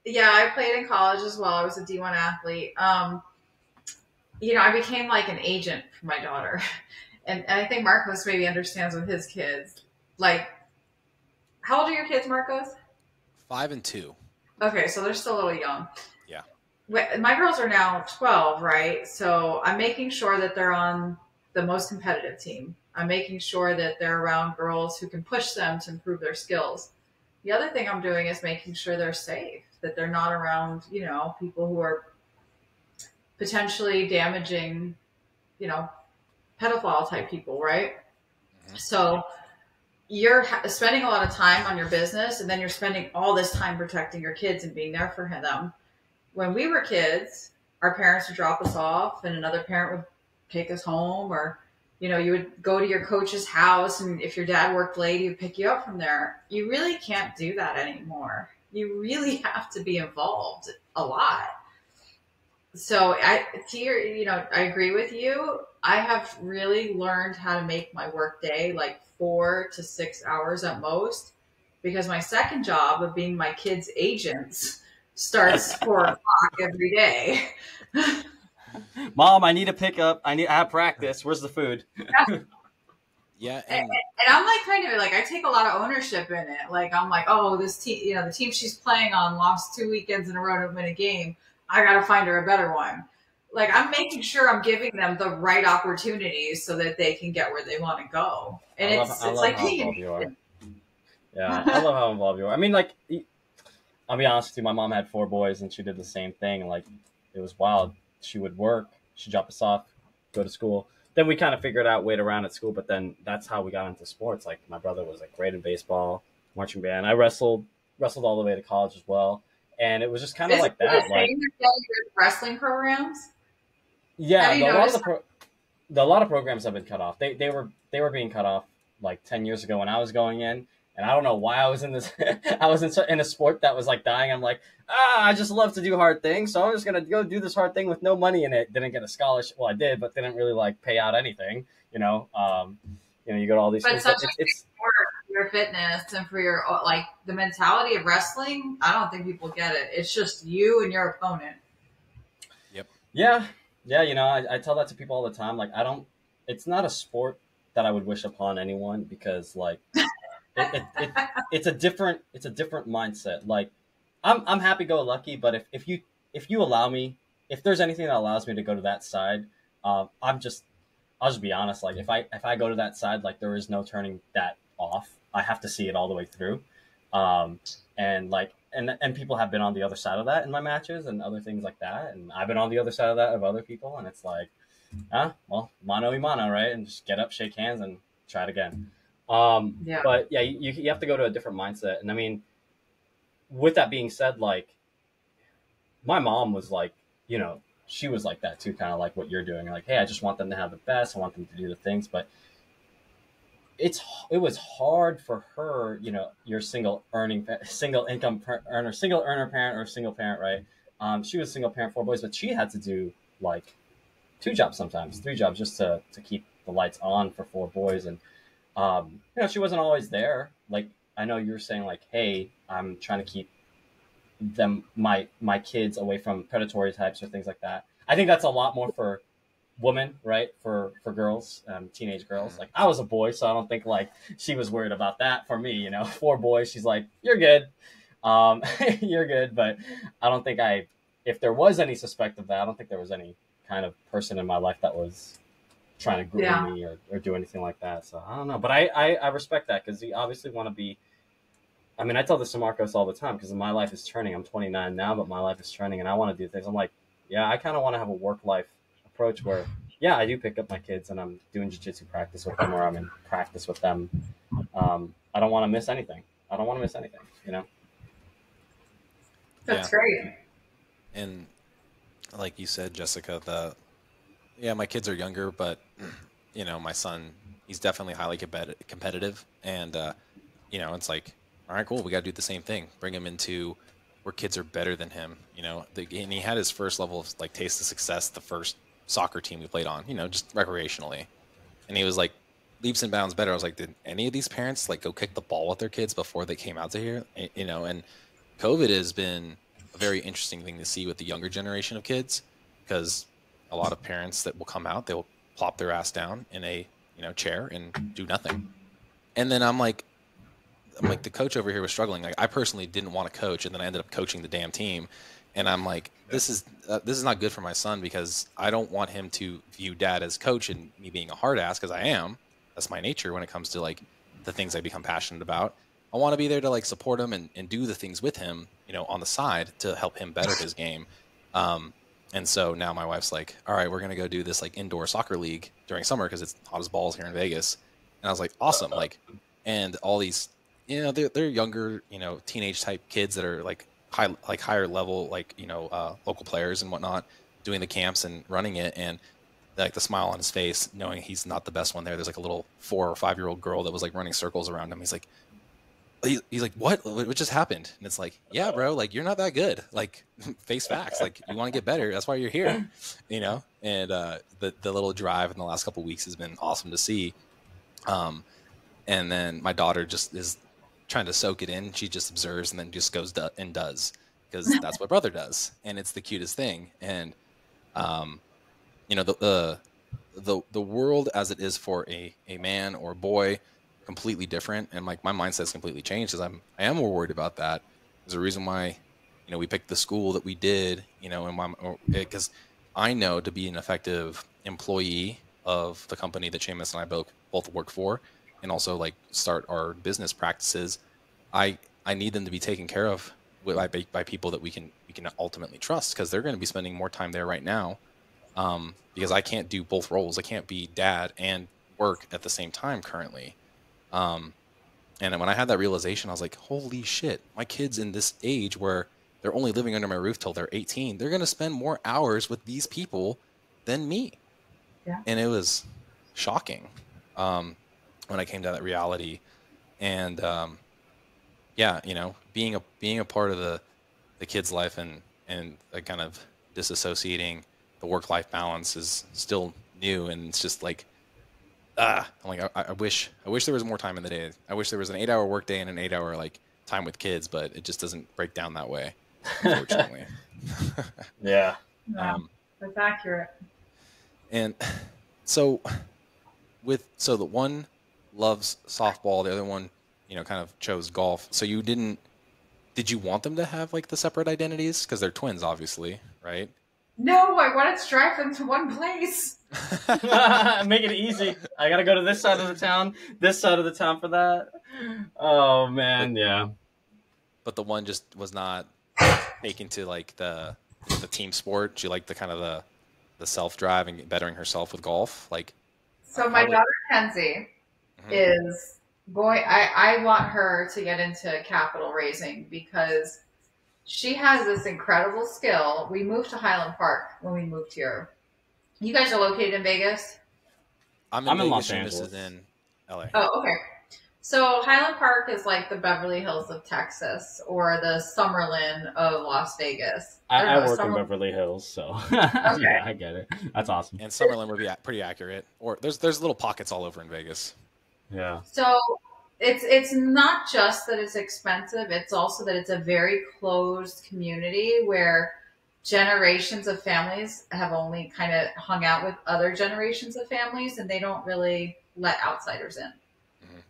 yeah. I played in college as well. I was a D1 athlete. I became like an agent for my daughter, and I think Marcos maybe understands with his kids. Like, how old are your kids, Marcos? 5 and 2. Okay, so they're still a little young. Yeah. My girls are now 12, right? So I'm making sure that they're on the most competitive team. I'm making sure that they're around girls who can push them to improve their skills. The other thing I'm doing is making sure they're safe, that they're not around, people who are potentially damaging, you know, pedophile type people, right? Hmm. So you're spending a lot of time on your business, and then you're spending all this time protecting your kids and being there for them. When we were kids, our parents would drop us off and another parent would take us home, or, you would go to your coach's house, and if your dad worked late, he would pick you up from there. You really can't do that anymore. You really have to be involved a lot. So I agree with you. I have really learned how to make my work day like 4 to 6 hours at most, because my second job of being my kids' agents starts 4 o'clock every day. Mom, I need a pickup. I have practice. Where's the food? Yeah, And, and and I'm like kind of like I take a lot of ownership in it. Like I'm like, oh, this team, the team she's playing on lost 2 weekends in a row to win a game. I got to find her a better one. Like I'm making sure I'm giving them the right opportunities so that they can get where they want to go. And it's I love like how being involved you are. an Yeah, I agent. love how involved you are. I mean, like, I'll be honest with you. My mom had 4 boys, and she did the same thing. Like, it was wild. She would work. She'd drop us off, go to school. Then we kind of figured out wait around at school. But then that's how we got into sports. Like, my brother was like great in baseball, marching band. I wrestled all the way to college as well. And it was just kind of Is it like the that. Like, same with your wrestling programs? Have yeah, you noticed? a lot of programs have been cut off. They were being cut off like 10 years ago when I was going in, and I don't know why I was in this. I was in a sport that was like dying. I'm like, I just love to do hard things, so I'm just gonna go do this hard thing with no money in it. Didn't get a scholarship. Well, I did, but didn't really like pay out anything. You go to all these But schools, such but a big it's sport for your fitness and for your like the mentality of wrestling. I don't think people get it. It's just you and your opponent. yep. yeah, yeah. I tell that to people all the time. Like, I don't. It's not a sport that I would wish upon anyone because like it it's a different mindset. Like I'm happy go lucky, but if you allow me, if there's anything that allows me to go to that side, I'll just be honest. Like if I go to that side, like there is no turning that off. I have to see it all the way through. Um, and like and people have been on the other side of that in my matches and other things like that, and I've been on the other side of that of other people, and it's like, well, mano y mano, right? And just get up, shake hands, and try it again. Yeah. But yeah, you have to go to a different mindset. And I mean, with that being said, like my mom was like, she was like that too, kind of like what you're doing. Like, hey, I just want them to have the best. I want them to do the things, but it was hard for her. You're single income earner, single earner parent, or single parent, right? She was single parent, 4 boys, but she had to do like 2 jobs, sometimes 3 jobs, just to keep the lights on for 4 boys. And she wasn't always there. Like, I know you're saying like, hey, I'm trying to keep my kids away from predatory types or things like that. I think that's a lot more for women, right? For girls, teenage girls. Mhm. Like, I was a boy, so I don't think like she was worried about that. For me, 4 boys, she's like, you're good, you're good. But I don't think if there was any suspect of that, I don't think there was any kind of person in my life that was trying to groom Yeah. me or do anything like that. So I don't know, but I respect that because you obviously want to be. I mean, I tell this to Marcos all the time because my life is turning. I'm 29 now, but my life is turning, and I want to do things. I'm like, yeah, I kind of want to have a work-life approach where, yeah, I do pick up my kids and I'm doing jiu-jitsu practice with them, or I'm in practice with them. I don't want to miss anything. I don't want to miss anything. Yeah. That's great. And like you said, Jessica, yeah, my kids are younger, but my son, he's definitely highly competitive, and it's like, all right, cool, we got to do the same thing, bring him into where kids are better than him, and he had his first level of like taste of success, the first soccer team we played on, just recreationally, and he was like leaps and bounds better. I was like, did any of these parents like go kick the ball with their kids before they came out to here? And COVID has been a very interesting thing to see with the younger generation of kids, because a lot of parents that will come out, they will plop their ass down in a chair and do nothing. And then I'm like the coach over here was struggling. Like, I personally didn't want to coach, and then I ended up coaching the damn team. And I'm like, this is not good for my son, because I don't want him to view dad as coach and me being a hard ass, because I am. That's my nature when it comes to like the things I become passionate about. I want to be there to like support him and do the things with him, on the side to help him better his game. And so now my wife's like, all right, we're going to go do this like indoor soccer league during summer, because it's hot as balls here in Vegas. And I was like, awesome. Like, and all these, they're younger, teenage type kids that are like higher level, like, local players and whatnot, doing the camps and running it. And like the smile on his face, knowing he's not the best one there. There's like a little 4 or 5 year old girl that was like running circles around him. He's like, what just happened? And it's like, yeah, bro, like, you're not that good. Like, face facts. Like, you want to get better. That's why you're here, and the little drive in the last couple of weeks has been awesome to see. And then my daughter just is trying to soak it in. She just observes and then just goes and does, because that's what brother does. And it's the cutest thing. And, the world as it is for a man or a boy, completely different, and like my mindset's completely changed, because I am more worried about that. There's a reason why we picked the school that we did, and because I know to be an effective employee of the company that Seamus and I both work for, and also like start our business practices, I need them to be taken care of by people that we can ultimately trust, because they're going to be spending more time there right now, because I can't do both roles. I can't be dad and work at the same time currently. And when I had that realization, I was like, holy shit, my kids in this age where they're only living under my roof till they're 18, they're going to spend more hours with these people than me. Yeah. And it was shocking, when I came to that reality. And, being a part of the kid's life and like kind of disassociating the work-life balance is still new. And it's just like, I'm like, I wish there was more time in the day. I wish there was an 8-hour workday and an 8-hour like time with kids, but it just doesn't break down that way, unfortunately. Yeah. That's accurate. And so the one loves softball, the other one, kind of chose golf. So did you want them to have like the separate identities? Because they're twins, obviously, right? No, I wanted to drive them to one place. Make it easy. I gotta go to this side of the town, this side of the town for that. Oh man, yeah. But the one just was not taken to like the team sport. She liked the kind of the self drive and bettering herself with golf. Like, so my daughter Kenzie is going. I want her to get into capital raising, because she has this incredible skill. We moved to Highland Park when we moved here. You guys are located in Vegas? I'm in Vegas, Los Seamus Angeles. is in LA. Oh, okay. So Highland Park is like the Beverly Hills of Texas, or the Summerlin of Las Vegas. I work in Beverly Hills, so yeah, I get it. That's awesome. And Summerlin would be pretty accurate. Or there's little pockets all over in Vegas. Yeah. So it's not just that it's expensive, it's also that it's a very closed community where generations of families have only kind of hung out with other generations of families, and they don't really let outsiders in. Mm-hmm.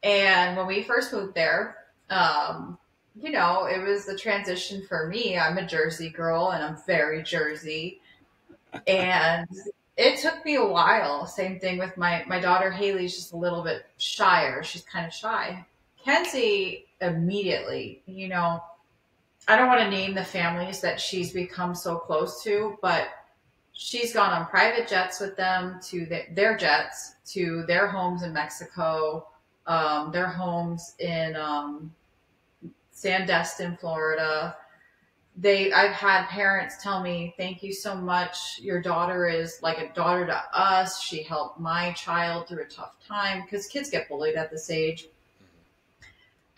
And when we first moved there, it was the transition for me. I'm a Jersey girl, and I'm very Jersey. And it took me a while. Same thing with my daughter Haley's just a little bit shyer. She's kind of shy. Kenzie immediately, I don't want to name the families that she's become so close to, but she's gone on private jets with them to their jets, to their homes in Mexico, their homes in Sandestin, Florida. I've had parents tell me, thank you so much. Your daughter is like a daughter to us. She helped my child through a tough time, because kids get bullied at this age.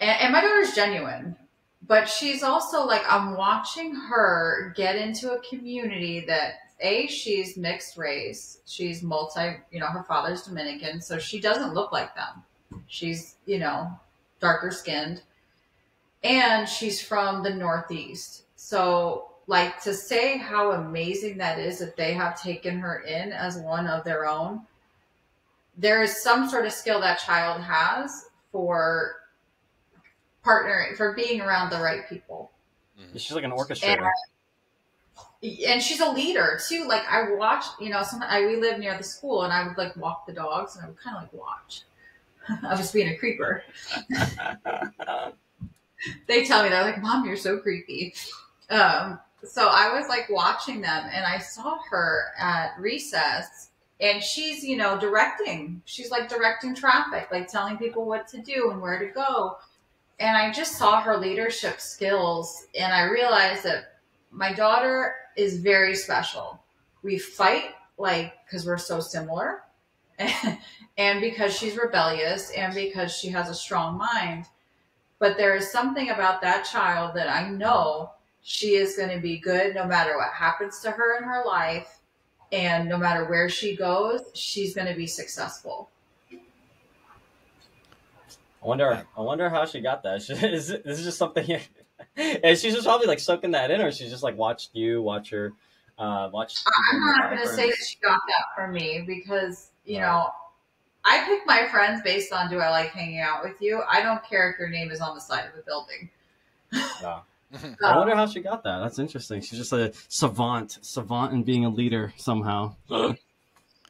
And my daughter's genuine, but she's also like, I'm watching her get into a community that she's mixed race. She's her father's Dominican, so she doesn't look like them. She's, darker skinned, and she's from the Northeast. So like, to say how amazing that is that they have taken her in as one of their own, there is some sort of skill that child has for partnering, for being around the right people. She's like an orchestrator. And she's a leader too. Like, I watched, we live near the school, and I would like walk the dogs, and I would kind of like watch. I was being a creeper. They tell me, they're like, Mom, you're so creepy. So I was like watching them, and I saw her at recess, and she's, directing. She's like directing traffic, like telling people what to do and where to go. And I just saw her leadership skills, and I realized that my daughter is very special. We fight because we're so similar, and because she's rebellious, and because she has a strong mind. But there is something about that child that I know she is going to be good no matter what happens to her in her life, and no matter where she goes, she's going to be successful. I wonder how she got that. This is just something here. And she's just probably like soaking that in, or she's just like watch her. I'm not going to say that she got that from me, because, I pick my friends based on, do I like hanging out with you? I don't care if your name is on the side of a building. No. I wonder how she got that. That's interesting. She's just a savant in being a leader somehow.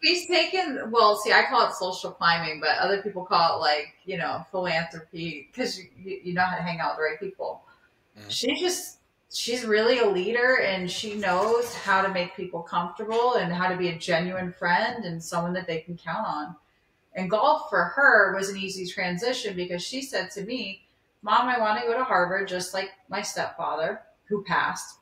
She's taken, I call it social climbing, but other people call it philanthropy, because you know how to hang out with the right people. Mm-hmm. She's really a leader, and she knows how to make people comfortable and how to be a genuine friend and someone that they can count on. And golf for her was an easy transition, because she said to me, Mom, I want to go to Harvard just like my stepfather, who passed.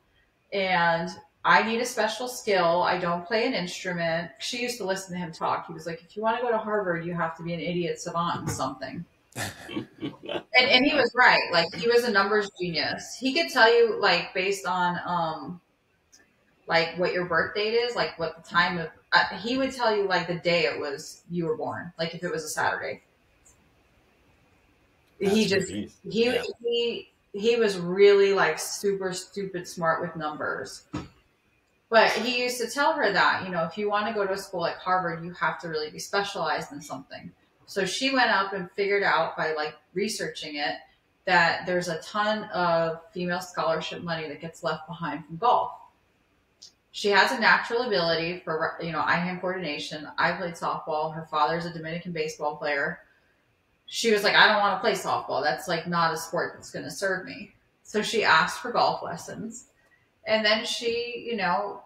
And I need a special skill. I don't play an instrument. She used to listen to him talk. He was like, if you want to go to Harvard, you have to be an idiot savant in something. and he was right. Like, he was a numbers genius. He could tell you, based on what your birth date is, what the time of, he would tell you the day you were born, if it was a Saturday. He was really super stupid smart with numbers. But he used to tell her that, if you want to go to a school like Harvard, you have to really be specialized in something. So she went up and figured out by researching it that there's a ton of female scholarship money that gets left behind from golf. She has a natural ability for, eye-hand coordination. I played softball. Her father's a Dominican baseball player. She was like, I don't want to play softball. That's not a sport that's going to serve me. So she asked for golf lessons. And then she,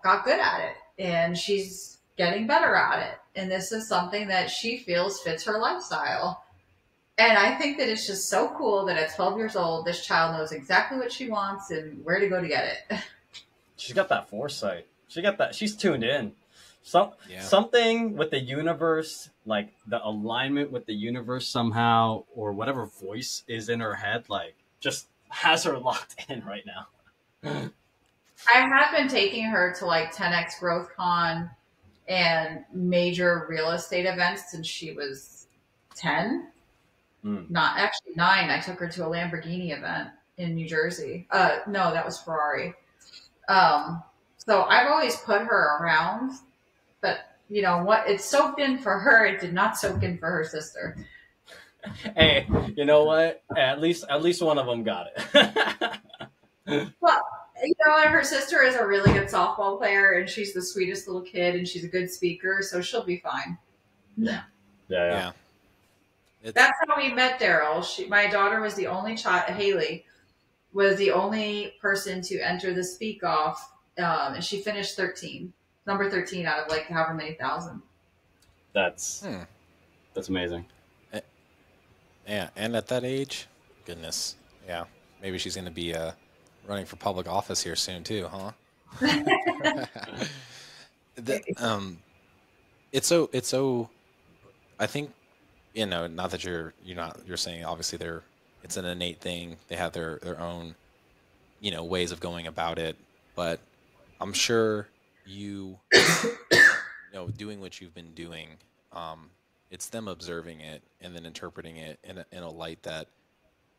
got good at it. And she's getting better at it. And this is something that she feels fits her lifestyle. And I think that it's just so cool that at 12 years old, this child knows exactly what she wants and where to go to get it. She's got that foresight. She's tuned in. Something with the universe, the alignment with the universe somehow, or whatever voice is in her head, just has her locked in right now. I have been taking her to 10X Growth Con and major real estate events since she was 10. Not actually 9. I took her to a Lamborghini event in New Jersey. No, that was Ferrari. So I've always put her around, but what it soaked in for her, it did not soak in for her sister. Hey, you know what? At least one of them got it. Well, and her sister is a really good softball player, and she's the sweetest little kid, and she's a good speaker, so she'll be fine. Yeah. That's how we met Daryl. My daughter was the only child. Haley was the only person to enter the Speak Off. And she finished number 13 out of however many thousand. That's amazing. Yeah, and at that age, goodness, yeah, maybe she's going to be a running for public office here soon too, huh? It's so. I think, not that you're saying obviously it's an innate thing. They have their own, ways of going about it, but I'm sure doing what you've been doing, it's them observing it and then interpreting it in a light that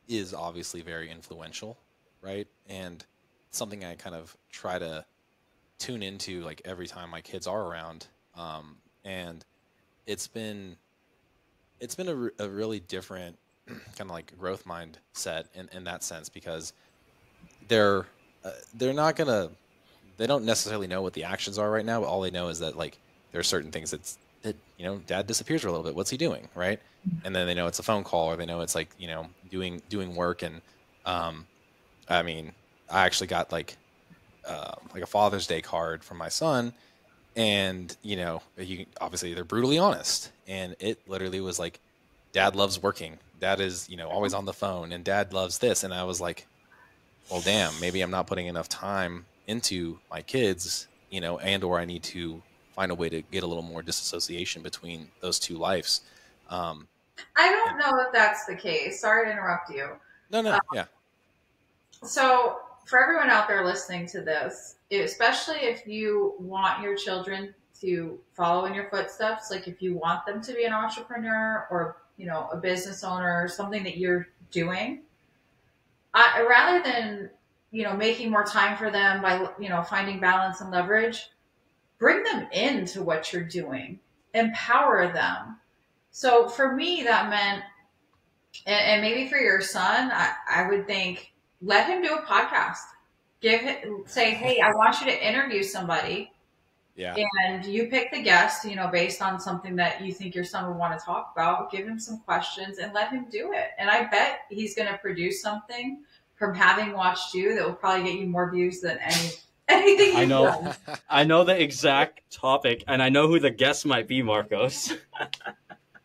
is obviously very influential, right? And something I kind of try to tune into like every time my kids are around, and it's been a really different kind of like growth mindset in that sense, because they're not gonna, they don't necessarily know what the actions are right now, but all they know is that like there are certain things that dad disappears for a little bit. What's he doing, right? And then they know it's a phone call, or they know it's like doing work. And I mean, I actually got like a Father's Day card from my son, and obviously they're brutally honest, and it literally was like, dad loves working, dad is always on the phone, and dad loves this. And I was like, well, damn, maybe I'm not putting enough time into my kids, and or I need to find a way to get a little more disassociation between those two lives. I don't know if that's the case. Sorry to interrupt you. No, yeah. So for everyone out there listening to this, especially if you want your children to follow in your footsteps, like if you want them to be an entrepreneur or, a business owner or something that you're doing, rather than, making more time for them by, finding balance and leverage, bring them into what you're doing, empower them. So for me, that meant, and maybe for your son, I would think, let him do a podcast. Say, hey, I want you to interview somebody. Yeah. And you pick the guest, based on something that you think your son would want to talk about. Give him some questions and let him do it. And I bet he's going to produce something from having watched you that will probably get you more views than anything you've done. I know the exact topic, and I know who the guest might be, Marcos.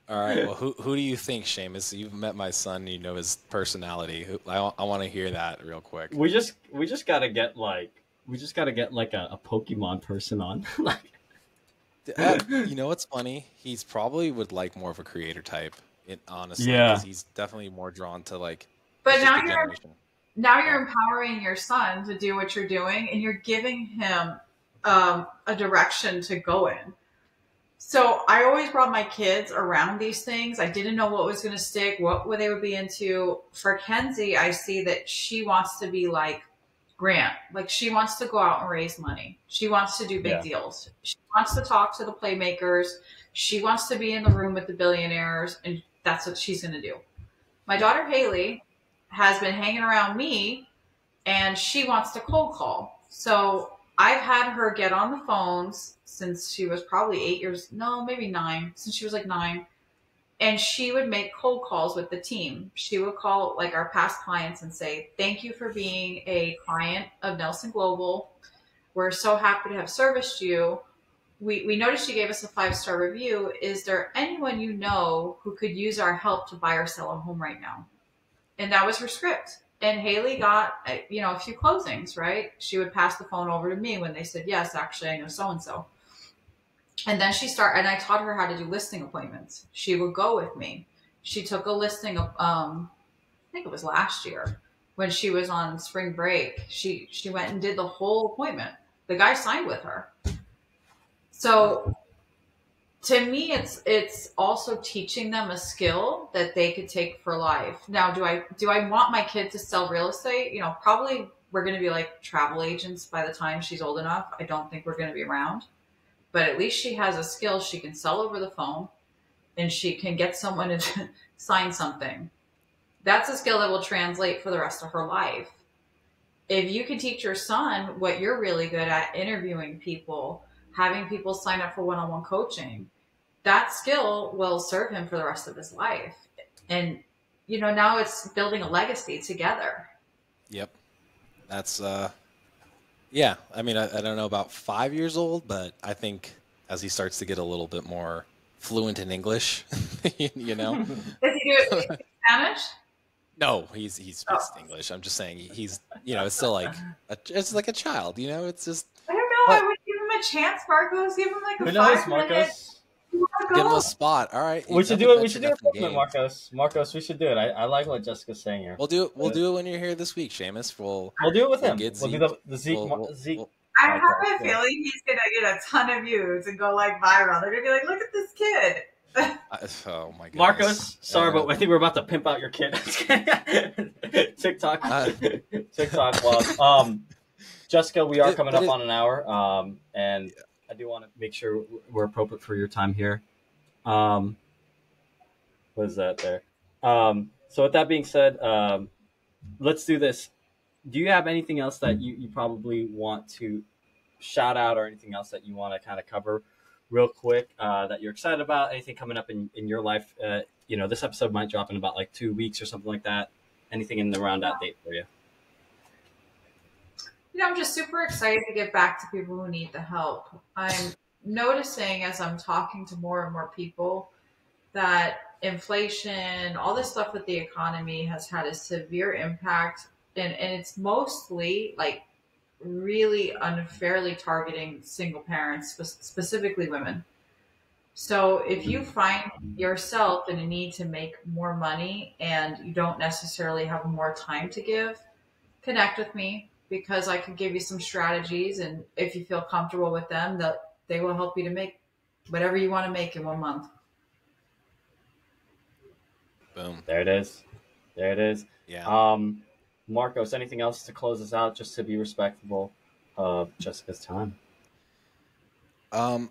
All right. Well, who do you think, Seamus? You've met my son, you know his personality. I want to hear that real quick. We just gotta get like a Pokemon person on. You know what's funny? He's probably would like more of a creator type. Honestly, yeah. Because he's definitely more drawn to like. But now you're empowering your son to do what you're doing, and you're giving him a direction to go in. So I always brought my kids around these things. I didn't know what was going to stick, what they would be into. For Kenzie, I see that she wants to be like Grant. Like she wants to go out and raise money. She wants to do big deals. She wants to talk to the playmakers. She wants to be in the room with the billionaires, and that's what she's going to do. My daughter Haley has been hanging around me, and she wants to cold call. So I've had her get on the phones since she was probably 9, since she was like 9. And she would make cold calls with the team. She would call like our past clients and say, thank you for being a client of Nelson Global. We're so happy to have serviced you. We noticed you gave us a 5-star review. Is there anyone you know who could use our help to buy or sell a home right now? And that was her script. And Haley got, a few closings, right? She would pass the phone over to me when they said, yes, actually, I know so-and-so. And then and I taught her how to do listing appointments. She would go with me. She took a listing of, I think it was last year when she was on spring break. She went and did the whole appointment. The guy signed with her. So to me, it's also teaching them a skill that they could take for life. Now, do I want my kid to sell real estate? Probably we're going to be like travel agents by the time she's old enough. I don't think we're going to be around. But at least she has a skill. She can sell over the phone, and she can get someone to sign something. That's a skill that will translate for the rest of her life. If you can teach your son what you're really good at, interviewing people, having people sign up for one-on-one coaching, that skill will serve him for the rest of his life. And, now it's building a legacy together. Yep. That's, yeah. I mean, I don't know about 5 years old, but I think as he starts to get a little bit more fluent in English, Does he do it in Spanish? No, he speaks English. I'm just saying he's you know, it's still like it's like a child. You know, it's just. I don't know. I But would give him a chance, Marcos. Give him like Who a knows, 5 minute. Marcos? You want to give him go? a spot. All right, We should I'm do a it. We should do veteran it, effing game. Marcos. Marcos, we should do it. I like what Jessica's saying here. We'll do it. We'll do it when you're here this week, Seamus. We'll do it with we'll him. get We'll Zeke. do the Zeke. We'll- Zeke. we'll- I have podcast, a yeah. feeling he's gonna get a ton of views and go like viral. They're gonna be like, "Look at this kid." oh my goodness. Marcos, sorry, Yeah. but I think we're about to pimp out your kid. TikTok, TikTok love. Jessica, we are coming up on an hour, and I do want to make sure we're appropriate for your time here. What is that there? So with that being said, let's do this. Do you have anything else that you probably want to shout out, or anything else that you want to kind of cover real quick that you're excited about? Anything coming up in your life? This episode might drop in about like 2 weeks or something like that. Anything in around that date for you? I'm just super excited to get back to people who need the help. I'm noticing as I'm talking to more and more people that inflation, all this stuff with the economy has had a severe impact, and it's mostly like really unfairly targeting single parents, specifically women. So if you find yourself in a need to make more money and you don't necessarily have more time to give, connect with me, because I can give you some strategies, and if you feel comfortable with them, they will help you to make whatever you want to make in 1 month. Boom. There it is. There it is. Yeah. Marcos, anything else to close us out, just to be respectful of Jessica's time? I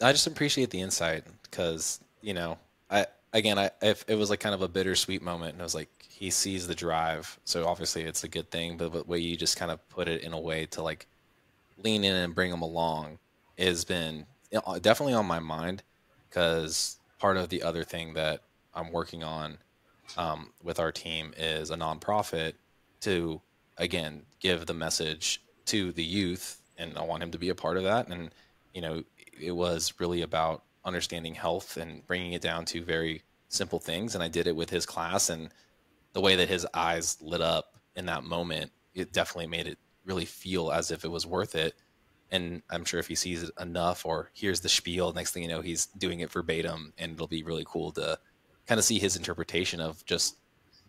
just appreciate the insight, because if it was like kind of a bittersweet moment, and it was like he sees the drive, so obviously it's a good thing. But the way you just kind of put it in a way to like lean in and bring him along has been definitely on my mind, because part of the other thing that I'm working on with our team is a nonprofit to, again, give the message to the youth, and I want him to be a part of that. And it was really about understanding health and bringing it down to very simple things. And I did it with his class, and the way that his eyes lit up in that moment, it definitely made it really feel as if it was worth it. And I'm sure if he sees it enough or hears the spiel, next thing you know, he's doing it verbatim, and it'll be really cool to kind of see his interpretation of just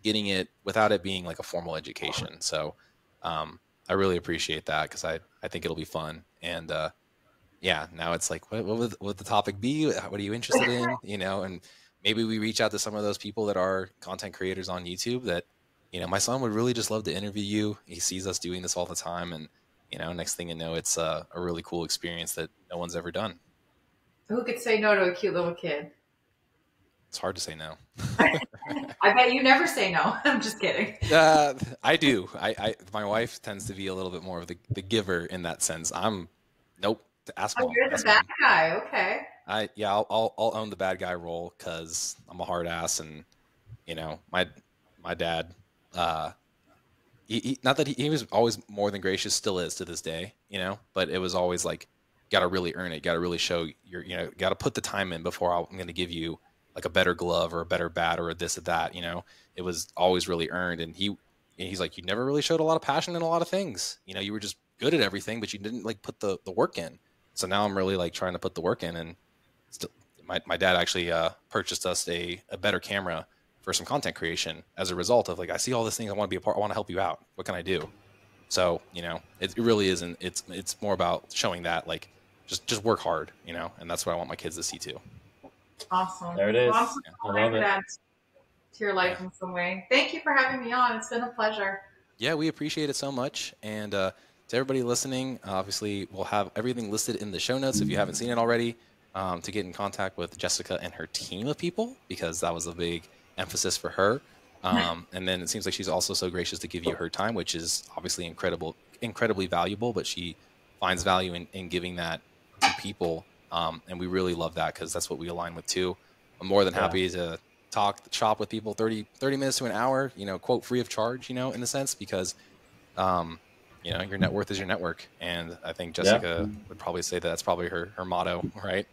getting it without it being like a formal education. So I really appreciate that, because I think it'll be fun. And now it's like, what would the topic be? What are you interested in? And maybe we reach out to some of those people that are content creators on YouTube that, my son would really just love to interview you. He sees us doing this all the time, and next thing you know, it's a really cool experience that no one's ever done. Who could say no to a cute little kid? It's hard to say no. I bet you never say no. I'm just kidding. I do. My wife tends to be a little bit more of the giver in that sense. Nope. Ask mom. You're the bad guy. Okay. I'll own the bad guy role, because I'm a hard ass, and my dad. Not that he was always more than gracious, still is to this day, but it was always like, got to really earn it, got to really show got to put the time in before I'm going to give you like a better glove or a better bat or a this or that. It was always really earned, and he's like, you never really showed a lot of passion in a lot of things. You were just good at everything, but you didn't like put the work in. So now I'm really like trying to put the work in, and still, my dad actually purchased us a better camera for some content creation as a result of like, I see all these things, I want to be a part, I want to help you out. What can I do? So, it really isn't, it's more about showing that like, just work hard, and that's what I want my kids to see too. Awesome. There it is. Well, I'm so I love it. to your life in some way. Thank you for having me on. It's been a pleasure. Yeah, we appreciate it so much. And to everybody listening, obviously we'll have everything listed in the show notes if you haven't seen it already, to get in contact with Jessica and her team of people, because that was a big emphasis for her. And then it seems like she's also so gracious to give you her time, which is obviously incredibly valuable, but she finds value in giving that to people. And we really love that, because that's what we align with too. I'm more than happy to shop with people 30 minutes to an hour, quote, free of charge, in a sense, because, your net worth is your network. And I think Jessica would probably say that's probably her motto, right?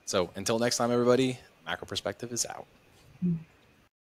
So until next time, everybody, Macro Perspective is out.